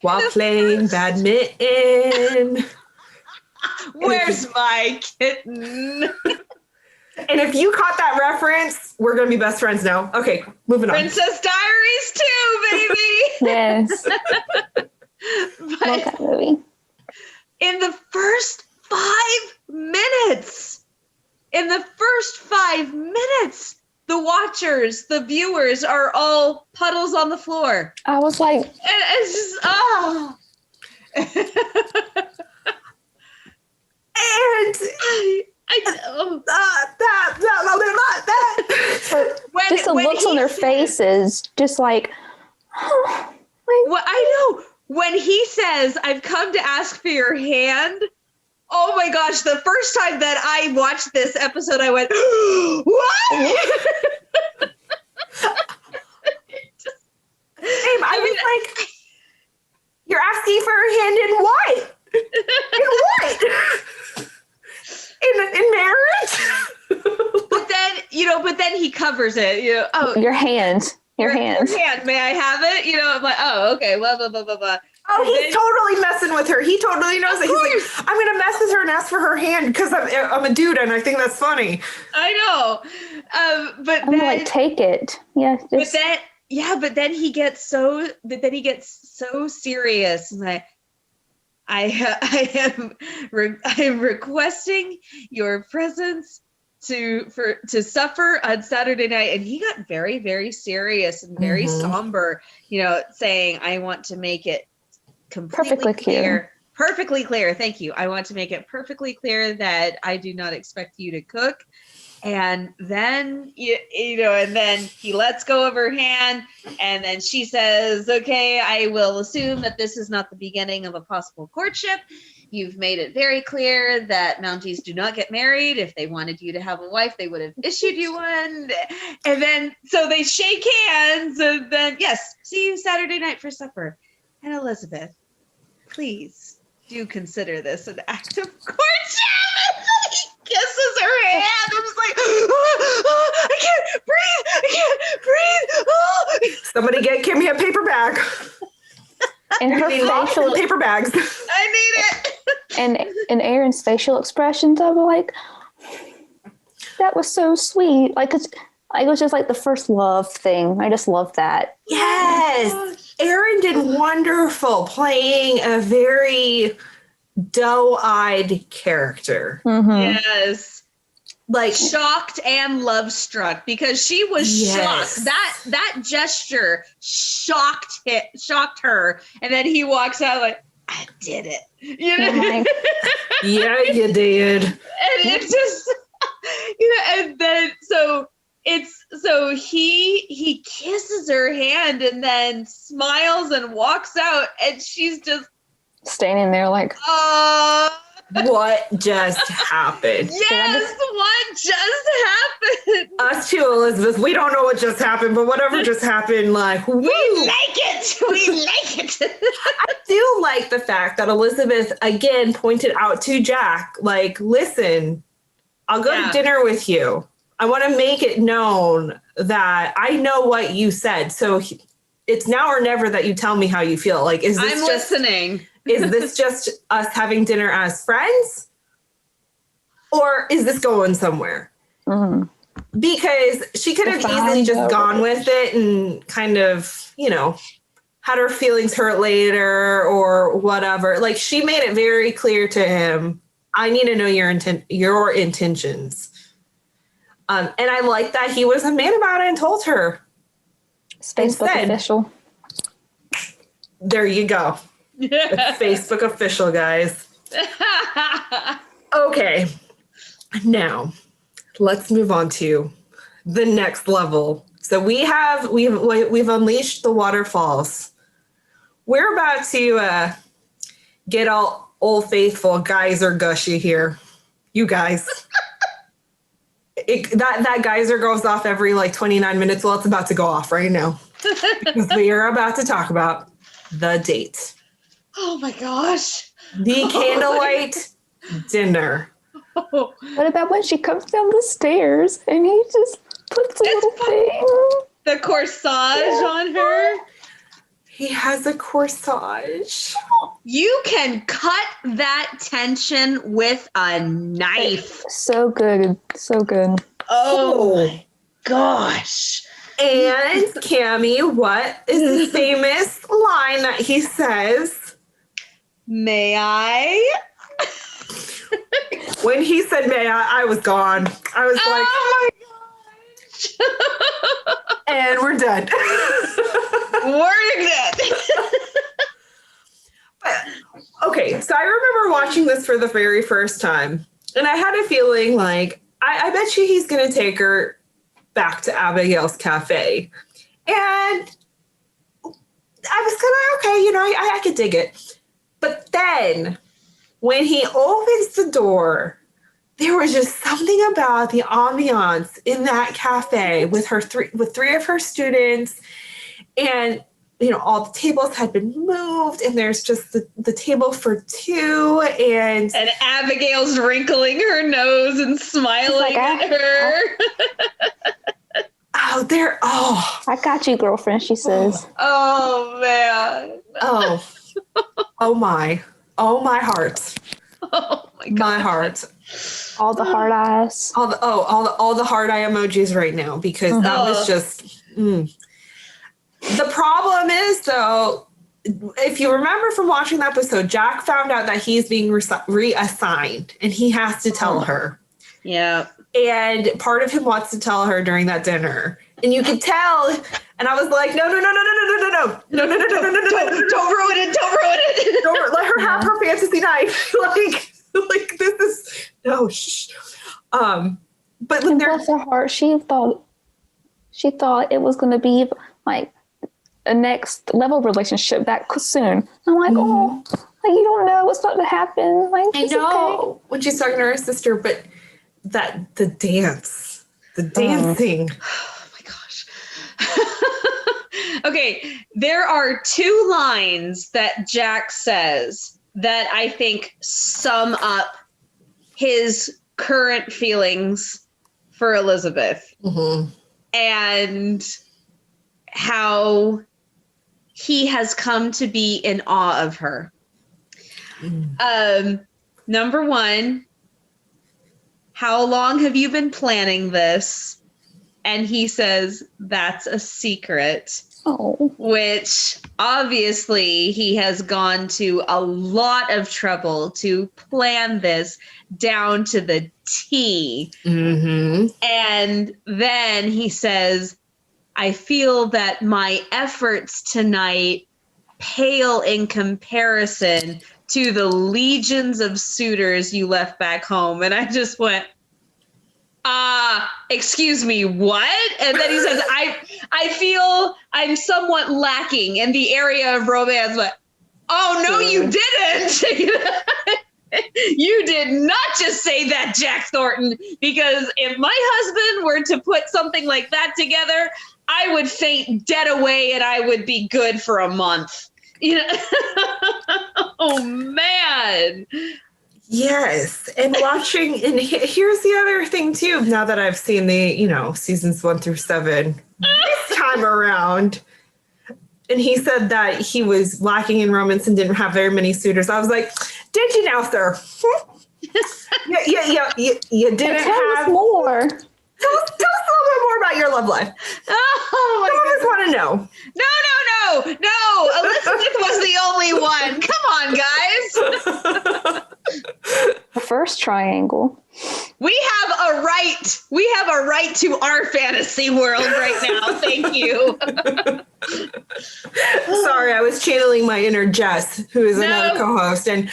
[SPEAKER 2] While playing badminton.
[SPEAKER 3] Where's my kitten?
[SPEAKER 2] And if you caught that reference, we're going to be best friends now. Okay, moving on.
[SPEAKER 3] Princess Diaries 2, baby.
[SPEAKER 4] Yes.
[SPEAKER 3] But
[SPEAKER 4] Love that movie.
[SPEAKER 3] in the first 5 minutes, the watchers, the viewers are all puddles on the floor.
[SPEAKER 4] I was like,
[SPEAKER 3] And it's just, oh.
[SPEAKER 2] And
[SPEAKER 3] I know.
[SPEAKER 4] just the looks on their faces, just like,
[SPEAKER 3] Well, I know. When he says, I've come to ask for your hand, oh my gosh, the first time that I watched this episode, I went, what?
[SPEAKER 2] I was like, you're asking for her hand in what? In what? In marriage?
[SPEAKER 3] But then he covers it.
[SPEAKER 4] your hand. Your hand.
[SPEAKER 3] May I have it? I'm like, oh, okay. Blah, blah, blah, blah, blah.
[SPEAKER 2] Oh, he's totally messing with her. He totally knows that. He's like, I'm going to mess with her and ask for her hand because I'm a dude and I think that's funny.
[SPEAKER 3] I know. But
[SPEAKER 4] I'm
[SPEAKER 3] then,
[SPEAKER 4] like, take it. Yeah.
[SPEAKER 3] But then he gets so serious. And I am requesting your presence to suffer on Saturday night. And he got very, very serious and very somber, saying, I want to make it completely clear. Perfectly clear. Thank you. I want to make it perfectly clear that I do not expect you to cook. And then, and then he lets go of her hand. And then she says, okay, I will assume that this is not the beginning of a possible courtship. You've made it very clear that Mounties do not get married. If they wanted you to have a wife, they would have issued you one. And then, so they shake hands. And then, yes, see you Saturday night for supper. And Elizabeth, please do consider this an act of courtship. And then he kisses her hand. I'm just like, I can't breathe. Oh.
[SPEAKER 2] Somebody get Kimmy a paper bag.
[SPEAKER 4] And her facial
[SPEAKER 2] paper bags.
[SPEAKER 3] I need it.
[SPEAKER 4] and Aaron's facial expressions, I was like, that was so sweet. Like it was just like the first love thing. I just love that.
[SPEAKER 2] Yes. Aaron did wonderful playing a very doe-eyed character.
[SPEAKER 3] Mm-hmm. Yes. Like shocked and love struck because she was shocked. That gesture shocked her. And then he walks out like, I did it.
[SPEAKER 2] Yeah, you did.
[SPEAKER 3] And it's just, and then, so So he kisses her hand and then smiles and walks out, and she's just
[SPEAKER 4] standing there like,
[SPEAKER 2] what just happened?
[SPEAKER 3] Yes, what just happened?
[SPEAKER 2] Us too, Elizabeth. We don't know what just happened, but whatever just happened, like,
[SPEAKER 3] We like it. We like it.
[SPEAKER 2] I do like the fact that Elizabeth again pointed out to Jack, like, listen, I'll go to dinner with you. I want to make it known that I know what you said. So it's now or never that you tell me how you feel. Like, is this
[SPEAKER 3] listening.
[SPEAKER 2] Is this just us having dinner as friends? Or is this going somewhere? Mm-hmm. Because she could have easily just gone with it and kind of, you know, had her feelings hurt later or whatever. Like, she made it very clear to him, I need to know your intentions. And I like that he was a man about it and told her.
[SPEAKER 4] It's Facebook official.
[SPEAKER 2] There you go. It's Facebook official, guys. Okay. Now, let's move on to the next level. So we've unleashed the waterfalls. We're about to get all old faithful geyser gushy here. You guys. That geyser goes off every like 29 minutes. Well, it's about to go off right now. Because we are about to talk about the date.
[SPEAKER 3] Oh my gosh.
[SPEAKER 2] The candlelight dinner.
[SPEAKER 4] What about when she comes down the stairs and he just puts a little thing?
[SPEAKER 3] The corsage on her.
[SPEAKER 2] He has a corsage.
[SPEAKER 3] You can cut that tension with a knife.
[SPEAKER 4] So good. So good.
[SPEAKER 3] Oh my gosh.
[SPEAKER 2] And Cammie, what is the famous line that he says?
[SPEAKER 3] May I?
[SPEAKER 2] When he said may I was gone. I was like,
[SPEAKER 3] oh my
[SPEAKER 2] gosh. And we're done.
[SPEAKER 3] We're dead.
[SPEAKER 2] Okay, so I remember watching this for the very first time. And I had a feeling like, I bet you he's going to take her back to Abigail's cafe. And I was kind of, okay, you know, I could dig it. But then when he opens the door, there was just something about the ambiance in that cafe with three of her students. And, you know, all the tables had been moved and there's just the table for two. And
[SPEAKER 3] Abigail's wrinkling her nose and smiling at her.
[SPEAKER 4] I got you, girlfriend, she says.
[SPEAKER 3] Oh, man.
[SPEAKER 2] Oh my heart.
[SPEAKER 3] Oh my God.
[SPEAKER 2] My heart.
[SPEAKER 4] All the heart eyes.
[SPEAKER 2] All the heart eye emojis right now, because that was just The problem is, though, if you remember from watching the episode, Jack found out that he's being reassigned and he has to tell her.
[SPEAKER 3] Yeah.
[SPEAKER 2] And part of him wants to tell her during that dinner. And you could tell, and I was like, no. Don't ruin it. Don't ruin it. Don't let her have her fantasy night. like this is no. Shh. But
[SPEAKER 4] and bless her heart, she thought it was going to be like a next level relationship that soon. I'm like, oh, like you don't know what's about to happen. Like
[SPEAKER 2] I know
[SPEAKER 4] okay.
[SPEAKER 2] when she's talking to her sister, but the dancing.
[SPEAKER 3] Okay, there are two lines that Jack says that I think sum up his current feelings for Elizabeth and how he has come to be in awe of her. Number one, how long have you been planning this? And he says, that's a secret.
[SPEAKER 4] Oh.
[SPEAKER 3] Which obviously he has gone to a lot of trouble to plan this down to the T. Mm-hmm. And then he says, I feel that my efforts tonight pale in comparison to the legions of suitors you left back home. And I just went, excuse me, what? And then he says, I feel I'm somewhat lacking in the area of romance, but oh no, you didn't. You did not just say that, Jack Thornton, because if my husband were to put something like that together, I would faint dead away and I would be good for a month. You know? Oh man.
[SPEAKER 2] Yes. And watching, and here's the other thing too, now that I've seen the, seasons 1 through 7 this time around, and he said that he was lacking in romance and didn't have very many suitors. I was like, did you now, sir? Yeah. You didn't have
[SPEAKER 4] more.
[SPEAKER 2] Tell us a little bit more about your love life.
[SPEAKER 3] Oh my
[SPEAKER 2] I just want to know.
[SPEAKER 3] No. Elizabeth was the only one. Come on, guys.
[SPEAKER 4] The first triangle.
[SPEAKER 3] We have a right to our fantasy world right now. Thank you.
[SPEAKER 2] Sorry, I was channeling my inner Jess, who is another co-host and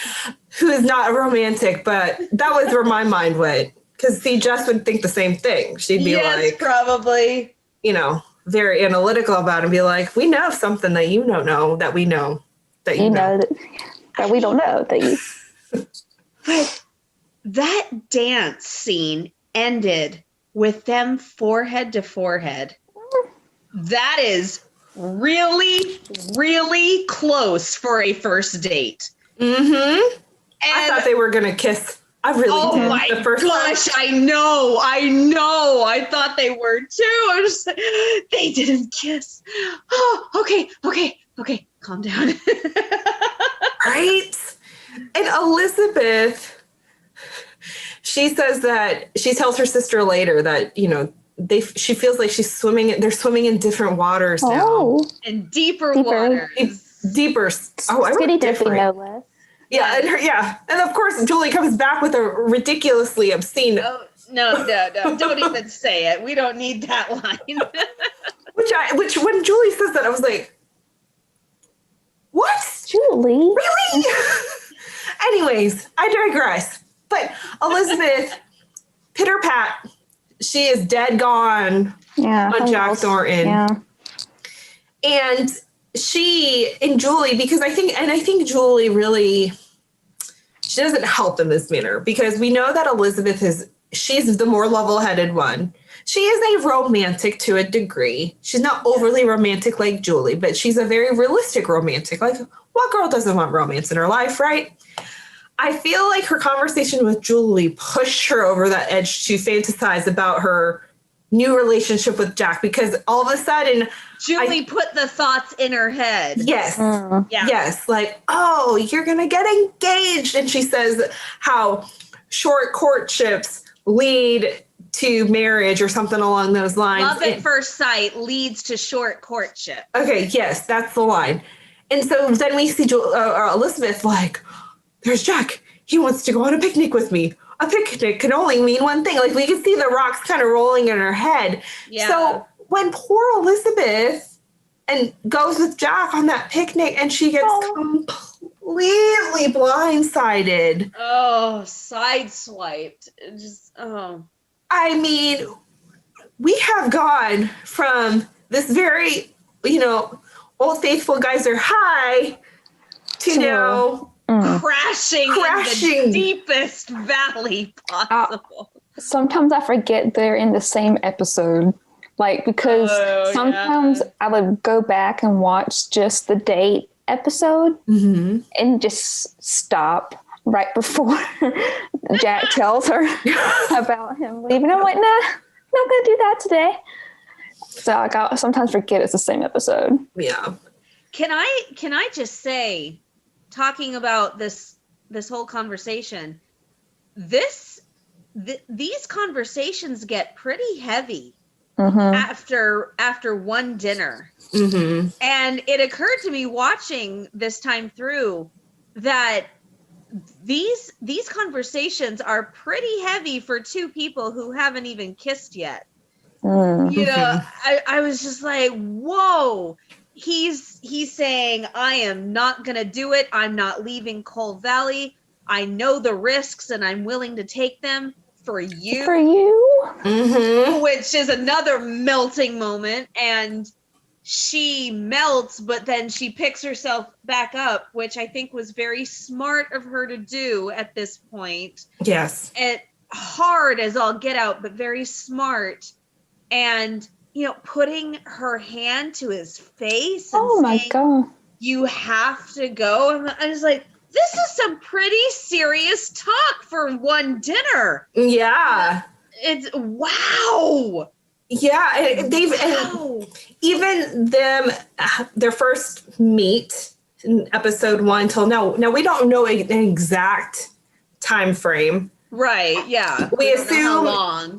[SPEAKER 2] who is not a romantic, but that was where my mind went. Because Jess would think the same thing. She'd be like,
[SPEAKER 3] probably,
[SPEAKER 2] very analytical about it and be like, we know something that you don't know that we know that you know.
[SPEAKER 4] That we don't know that you.
[SPEAKER 3] But that dance scene ended with them forehead to forehead. That is really, really close for a first date.
[SPEAKER 2] Mm-hmm. I thought they were going to kiss. I really did.
[SPEAKER 3] My gosh, I know. I thought they were too. I was just like, they didn't kiss. Oh, okay. Calm down.
[SPEAKER 2] Right? And Elizabeth, she says that she tells her sister later that, she feels like they're swimming in different waters now.
[SPEAKER 3] And deeper waters.
[SPEAKER 2] Deeper. Oh, I wrote different.
[SPEAKER 4] No less.
[SPEAKER 2] Yeah, and of course Julie comes back with a ridiculously obscene.
[SPEAKER 3] Oh, no, don't even say it. We don't need that line.
[SPEAKER 2] which when Julie says that, I was like, what?
[SPEAKER 4] Julie?
[SPEAKER 2] Really? Anyways, I digress. But Elizabeth, pitter pat, she is dead gone on Jack Thornton.
[SPEAKER 4] Yeah.
[SPEAKER 2] And she and Julie, because I think Julie really, she doesn't help in this manner, because we know that Elizabeth she's the more level-headed one. She is a romantic to a degree. She's not overly romantic like Julie, but she's a very realistic romantic. Like, what girl doesn't want romance in her life, right? I feel like her conversation with Julie pushed her over that edge to fantasize about her new relationship with Jack, because all of a sudden
[SPEAKER 3] Julie put the thoughts in her head.
[SPEAKER 2] Yes.
[SPEAKER 3] Yeah.
[SPEAKER 2] Yes. Like, oh, you're going to get engaged. And she says how short courtships lead to marriage or something along those lines.
[SPEAKER 3] Love at first sight leads to short courtship.
[SPEAKER 2] Okay. Yes, that's the line. And so then we see Elizabeth like, there's Jack. He wants to go on a picnic with me. A picnic can only mean one thing. Like, we can see the rocks kind of rolling in her head.
[SPEAKER 3] Yeah.
[SPEAKER 2] So when poor Elizabeth goes with Jack on that picnic and she gets completely blindsided.
[SPEAKER 3] Oh, sideswiped.
[SPEAKER 2] I mean, we have gone from this very, Old Faithful guys are high to now
[SPEAKER 3] crashing in the deepest valley possible.
[SPEAKER 4] Sometimes I forget they're in the same episode. Like, because sometimes I would go back and watch just the date episode and just stop right before Jack tells her about him leaving. I'm like, nah, not gonna do that today. So I sometimes forget it's the same episode.
[SPEAKER 2] Yeah.
[SPEAKER 3] Can I just say, talking about this whole conversation, these conversations get pretty heavy after one dinner. And it occurred to me watching this time through that these conversations are pretty heavy for two people who haven't even kissed yet. I was just like, whoa. He's saying, I am not going to do it. I'm not leaving Coal Valley. I know the risks and I'm willing to take them for you. which is another melting moment. And she melts, but then she picks herself back up, which I think was very smart of her to do at this point.
[SPEAKER 2] Yes.
[SPEAKER 3] And hard as all get out, but very smart. And, putting her hand to his face. And
[SPEAKER 4] my God.
[SPEAKER 3] You have to go. And I was like, this is some pretty serious talk for one dinner.
[SPEAKER 2] Yeah.
[SPEAKER 3] It's wow.
[SPEAKER 2] Yeah. And even their first meet in episode 1 till now. Now, we don't know an exact time frame.
[SPEAKER 3] Right. Yeah.
[SPEAKER 2] We assume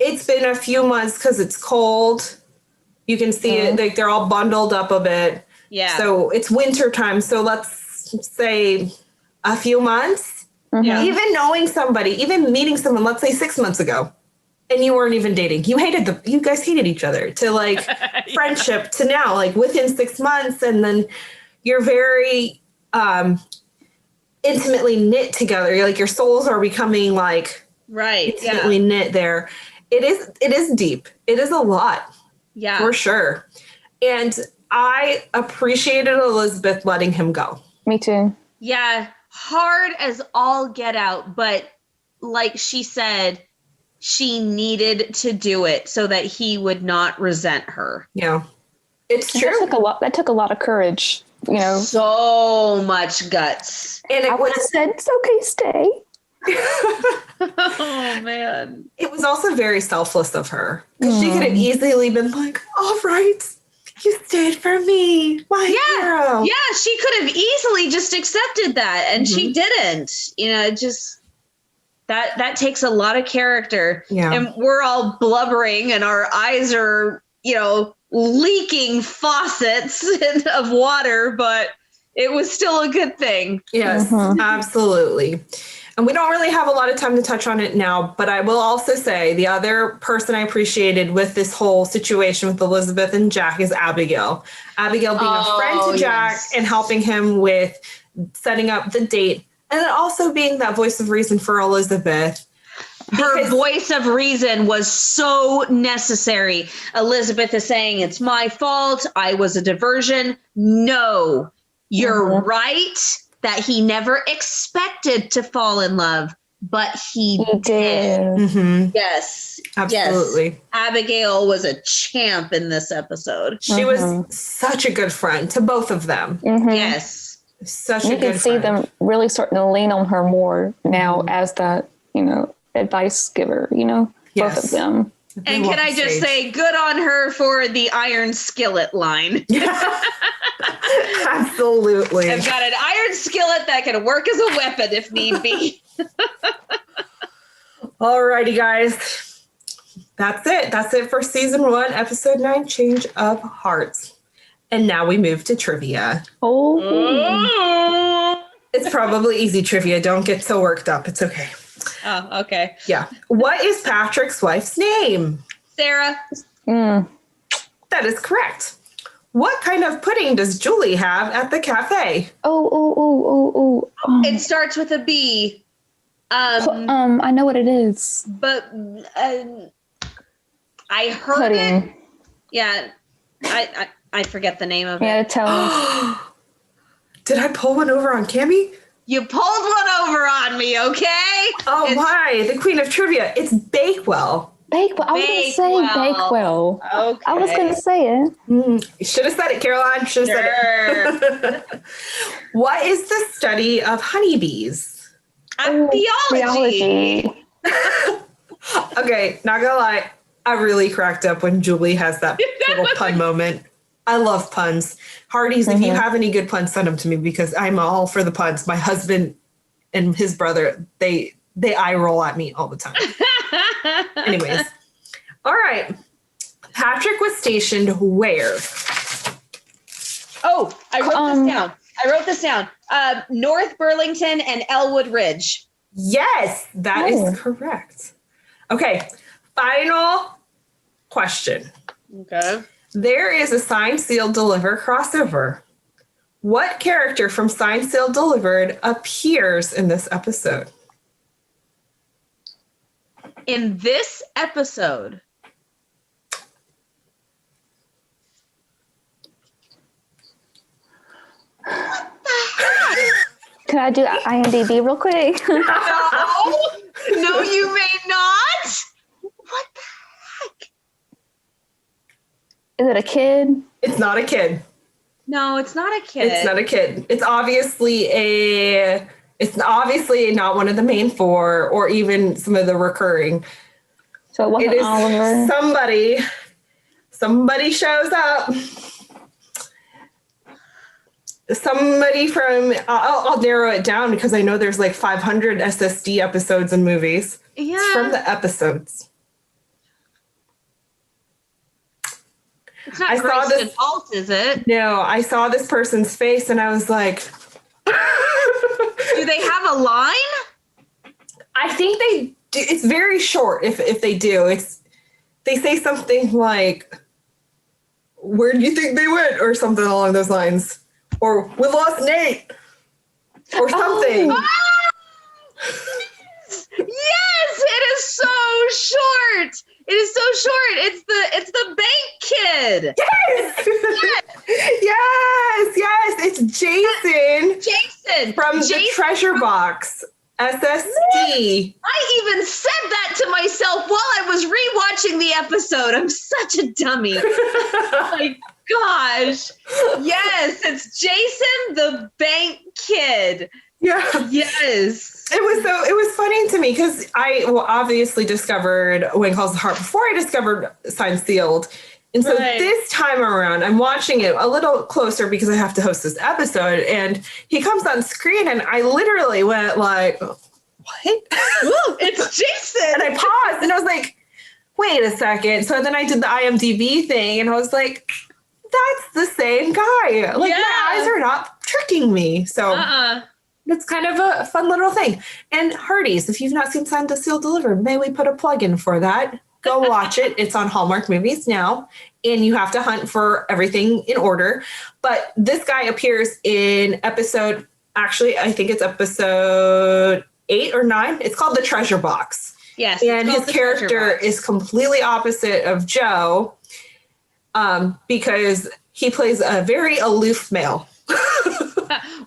[SPEAKER 2] it's been a few months because it's cold. You can see it. Like they're all bundled up a bit.
[SPEAKER 3] Yeah.
[SPEAKER 2] So it's winter time. So let's say a few months.
[SPEAKER 3] Yeah.
[SPEAKER 2] Even knowing somebody, even meeting someone, let's say 6 months ago, and you weren't even dating. You guys hated each other, to like friendship to now, like within 6 months. And then you're very intimately knit together. Like your souls are becoming like intimately knit there. It is deep. It is a lot.
[SPEAKER 3] Yeah.
[SPEAKER 2] For sure. And I appreciated Elizabeth letting him go.
[SPEAKER 4] Me too.
[SPEAKER 3] Yeah. Hard as all get out. But like she said, she needed to do it so that he would not resent her.
[SPEAKER 2] Yeah. It's true.
[SPEAKER 4] That took a lot of courage,
[SPEAKER 3] So much guts.
[SPEAKER 2] And
[SPEAKER 4] I would have said, it's okay, stay.
[SPEAKER 3] Oh, man.
[SPEAKER 2] It was also very selfless of her. Because she could have easily been like, all right, you stayed for me. My hero.
[SPEAKER 3] Yeah, she could have easily just accepted that. And she didn't. Just that takes a lot of character.
[SPEAKER 2] Yeah.
[SPEAKER 3] And we're all blubbering and our eyes are, leaking faucets of water, but it was still a good thing.
[SPEAKER 2] Yes, absolutely. And we don't really have a lot of time to touch on it now, but I will also say the other person I appreciated with this whole situation with Elizabeth and Jack is Abigail. Abigail being a friend to Jack and helping him with setting up the date, and then also being that voice of reason for Elizabeth.
[SPEAKER 3] Her voice of reason was so necessary. Elizabeth is saying, it's my fault. I was a diversion. No, you're right that he never expected to fall in love, but he did.
[SPEAKER 2] Mm-hmm.
[SPEAKER 3] Yes.
[SPEAKER 2] Absolutely.
[SPEAKER 3] Yes. Abigail was a champ in this episode.
[SPEAKER 2] She was such a good friend to both of them.
[SPEAKER 3] Yes.
[SPEAKER 2] Such a good friend.
[SPEAKER 4] You can see them really starting to lean on her more now as the, advice giver, both of them.
[SPEAKER 3] And can I just say, good on her for the iron skillet line.
[SPEAKER 2] Absolutely.
[SPEAKER 3] I've got an iron skillet that can work as a weapon if need be.
[SPEAKER 2] Alrighty, guys. That's it. That's it for season 1, episode 9, Change of Hearts. And now we move to trivia.
[SPEAKER 3] Oh.
[SPEAKER 2] It's probably easy trivia. Don't get so worked up. It's okay.
[SPEAKER 3] Oh, okay.
[SPEAKER 2] Yeah. What is Patrick's wife's name?
[SPEAKER 3] Sarah.
[SPEAKER 2] That is correct. What kind of pudding does Julie have at the cafe?
[SPEAKER 3] It starts with a B.
[SPEAKER 4] I know what it is.
[SPEAKER 3] But I heard
[SPEAKER 4] Pudding.
[SPEAKER 3] it. Yeah. I forget the name of it.
[SPEAKER 4] Yeah, tell us.
[SPEAKER 2] Did I pull one over on Cammie?
[SPEAKER 3] You pulled one over on me, okay?
[SPEAKER 2] Oh, why? The queen of trivia. It's Bakewell.
[SPEAKER 4] Bakewell. I was going to say Bakewell.
[SPEAKER 3] Okay.
[SPEAKER 4] I was going to say it.
[SPEAKER 2] You should have said it, Caroline. Should have said it. What is the study of honeybees?
[SPEAKER 3] Theology.
[SPEAKER 2] Okay, not gonna lie. I really cracked up when Julie has that little pun moment. I love puns. Hearties, if you have any good puns, send them to me because I'm all for the puns. My husband and his brother, they eye roll at me all the time. Anyways. All right. Patrick was stationed where?
[SPEAKER 3] Oh, I wrote this down. North Burlington and Elwood Ridge.
[SPEAKER 2] Yes, that is correct. Okay. Final question.
[SPEAKER 3] Okay.
[SPEAKER 2] There is a Signed, Sealed, Deliver crossover. What character from Signed, Sealed, Delivered appears in this episode?
[SPEAKER 3] in this episode. What the heck?
[SPEAKER 4] Can I do IMDb real quick?
[SPEAKER 3] No, you may not. What the heck?
[SPEAKER 4] Is it a kid?
[SPEAKER 2] It's not a kid.
[SPEAKER 3] No, it's not a kid.
[SPEAKER 2] It's not a kid. It's obviously not one of the main four or even some of the recurring.
[SPEAKER 4] So it wasn't
[SPEAKER 2] It is
[SPEAKER 4] Oliver.
[SPEAKER 2] Somebody shows up. Somebody from, I'll narrow it down because I know there's like 500 SSD episodes and movies.
[SPEAKER 3] Yeah.
[SPEAKER 2] It's from the episodes.
[SPEAKER 3] It's not
[SPEAKER 2] I saw
[SPEAKER 3] Grace
[SPEAKER 2] this-
[SPEAKER 3] Alt, is it?
[SPEAKER 2] No, I saw this person's face and I was like,
[SPEAKER 3] Do they have a line?
[SPEAKER 2] I think they do. It's very short if they do. They say something like, where do you think they went? Or something along those lines. Or we lost Nate. Or something.
[SPEAKER 3] Oh. Yes, it is so short. It is so short. It's the bank kid.
[SPEAKER 2] Yes. It's Jason.
[SPEAKER 3] Jason
[SPEAKER 2] From the treasure box. SSD.
[SPEAKER 3] I even said that to myself while I was rewatching the episode. I'm such a dummy. Oh my gosh. Yes, it's Jason the bank kid.
[SPEAKER 2] Yeah.
[SPEAKER 3] Yes.
[SPEAKER 2] It was funny to me because I obviously discovered When Calls the Heart before I discovered Signed Sealed. And so this time around, I'm watching it a little closer because I have to host this episode. And he comes on screen and I literally went like, what?
[SPEAKER 3] Ooh, it's Jason.
[SPEAKER 2] And I paused and I was like, wait a second. So then I did the IMDb thing and I was like, that's the same guy. Like my eyes are not tricking me. So it's kind of a fun little thing. And Hearties, if you've not seen Signed to Seal Delivered, may we put a plug in for that? Go watch it. It's on Hallmark Movies now. And you have to hunt for everything in order. But this guy appears in episode, actually, I think it's episode 8 or 9. It's called The Treasure Box.
[SPEAKER 3] Yes.
[SPEAKER 2] And his character is completely opposite of Joe because he plays a very aloof male.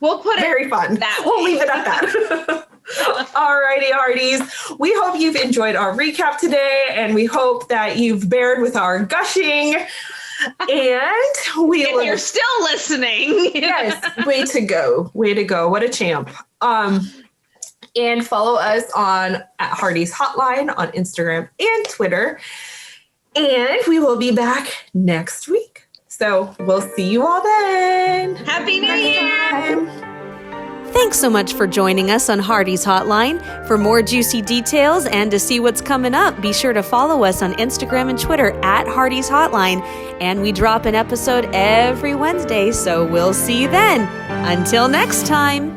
[SPEAKER 3] We'll put
[SPEAKER 2] very fun. We'll leave it at that. Alrighty, Hearties. We hope you've enjoyed our recap today, and we hope that you've bared with our gushing. And
[SPEAKER 3] you're still listening.
[SPEAKER 2] Yes, way to go. What a champ. And follow us at Hearties Hotline on Instagram and Twitter. And we will be back next week. So we'll see you all then.
[SPEAKER 3] Happy New Year.
[SPEAKER 1] Thanks so much for joining us on Hearties Hotline. For more juicy details and to see what's coming up, be sure to follow us on Instagram and Twitter at Hearties Hotline. And we drop an episode every Wednesday, so we'll see you then. Until next time.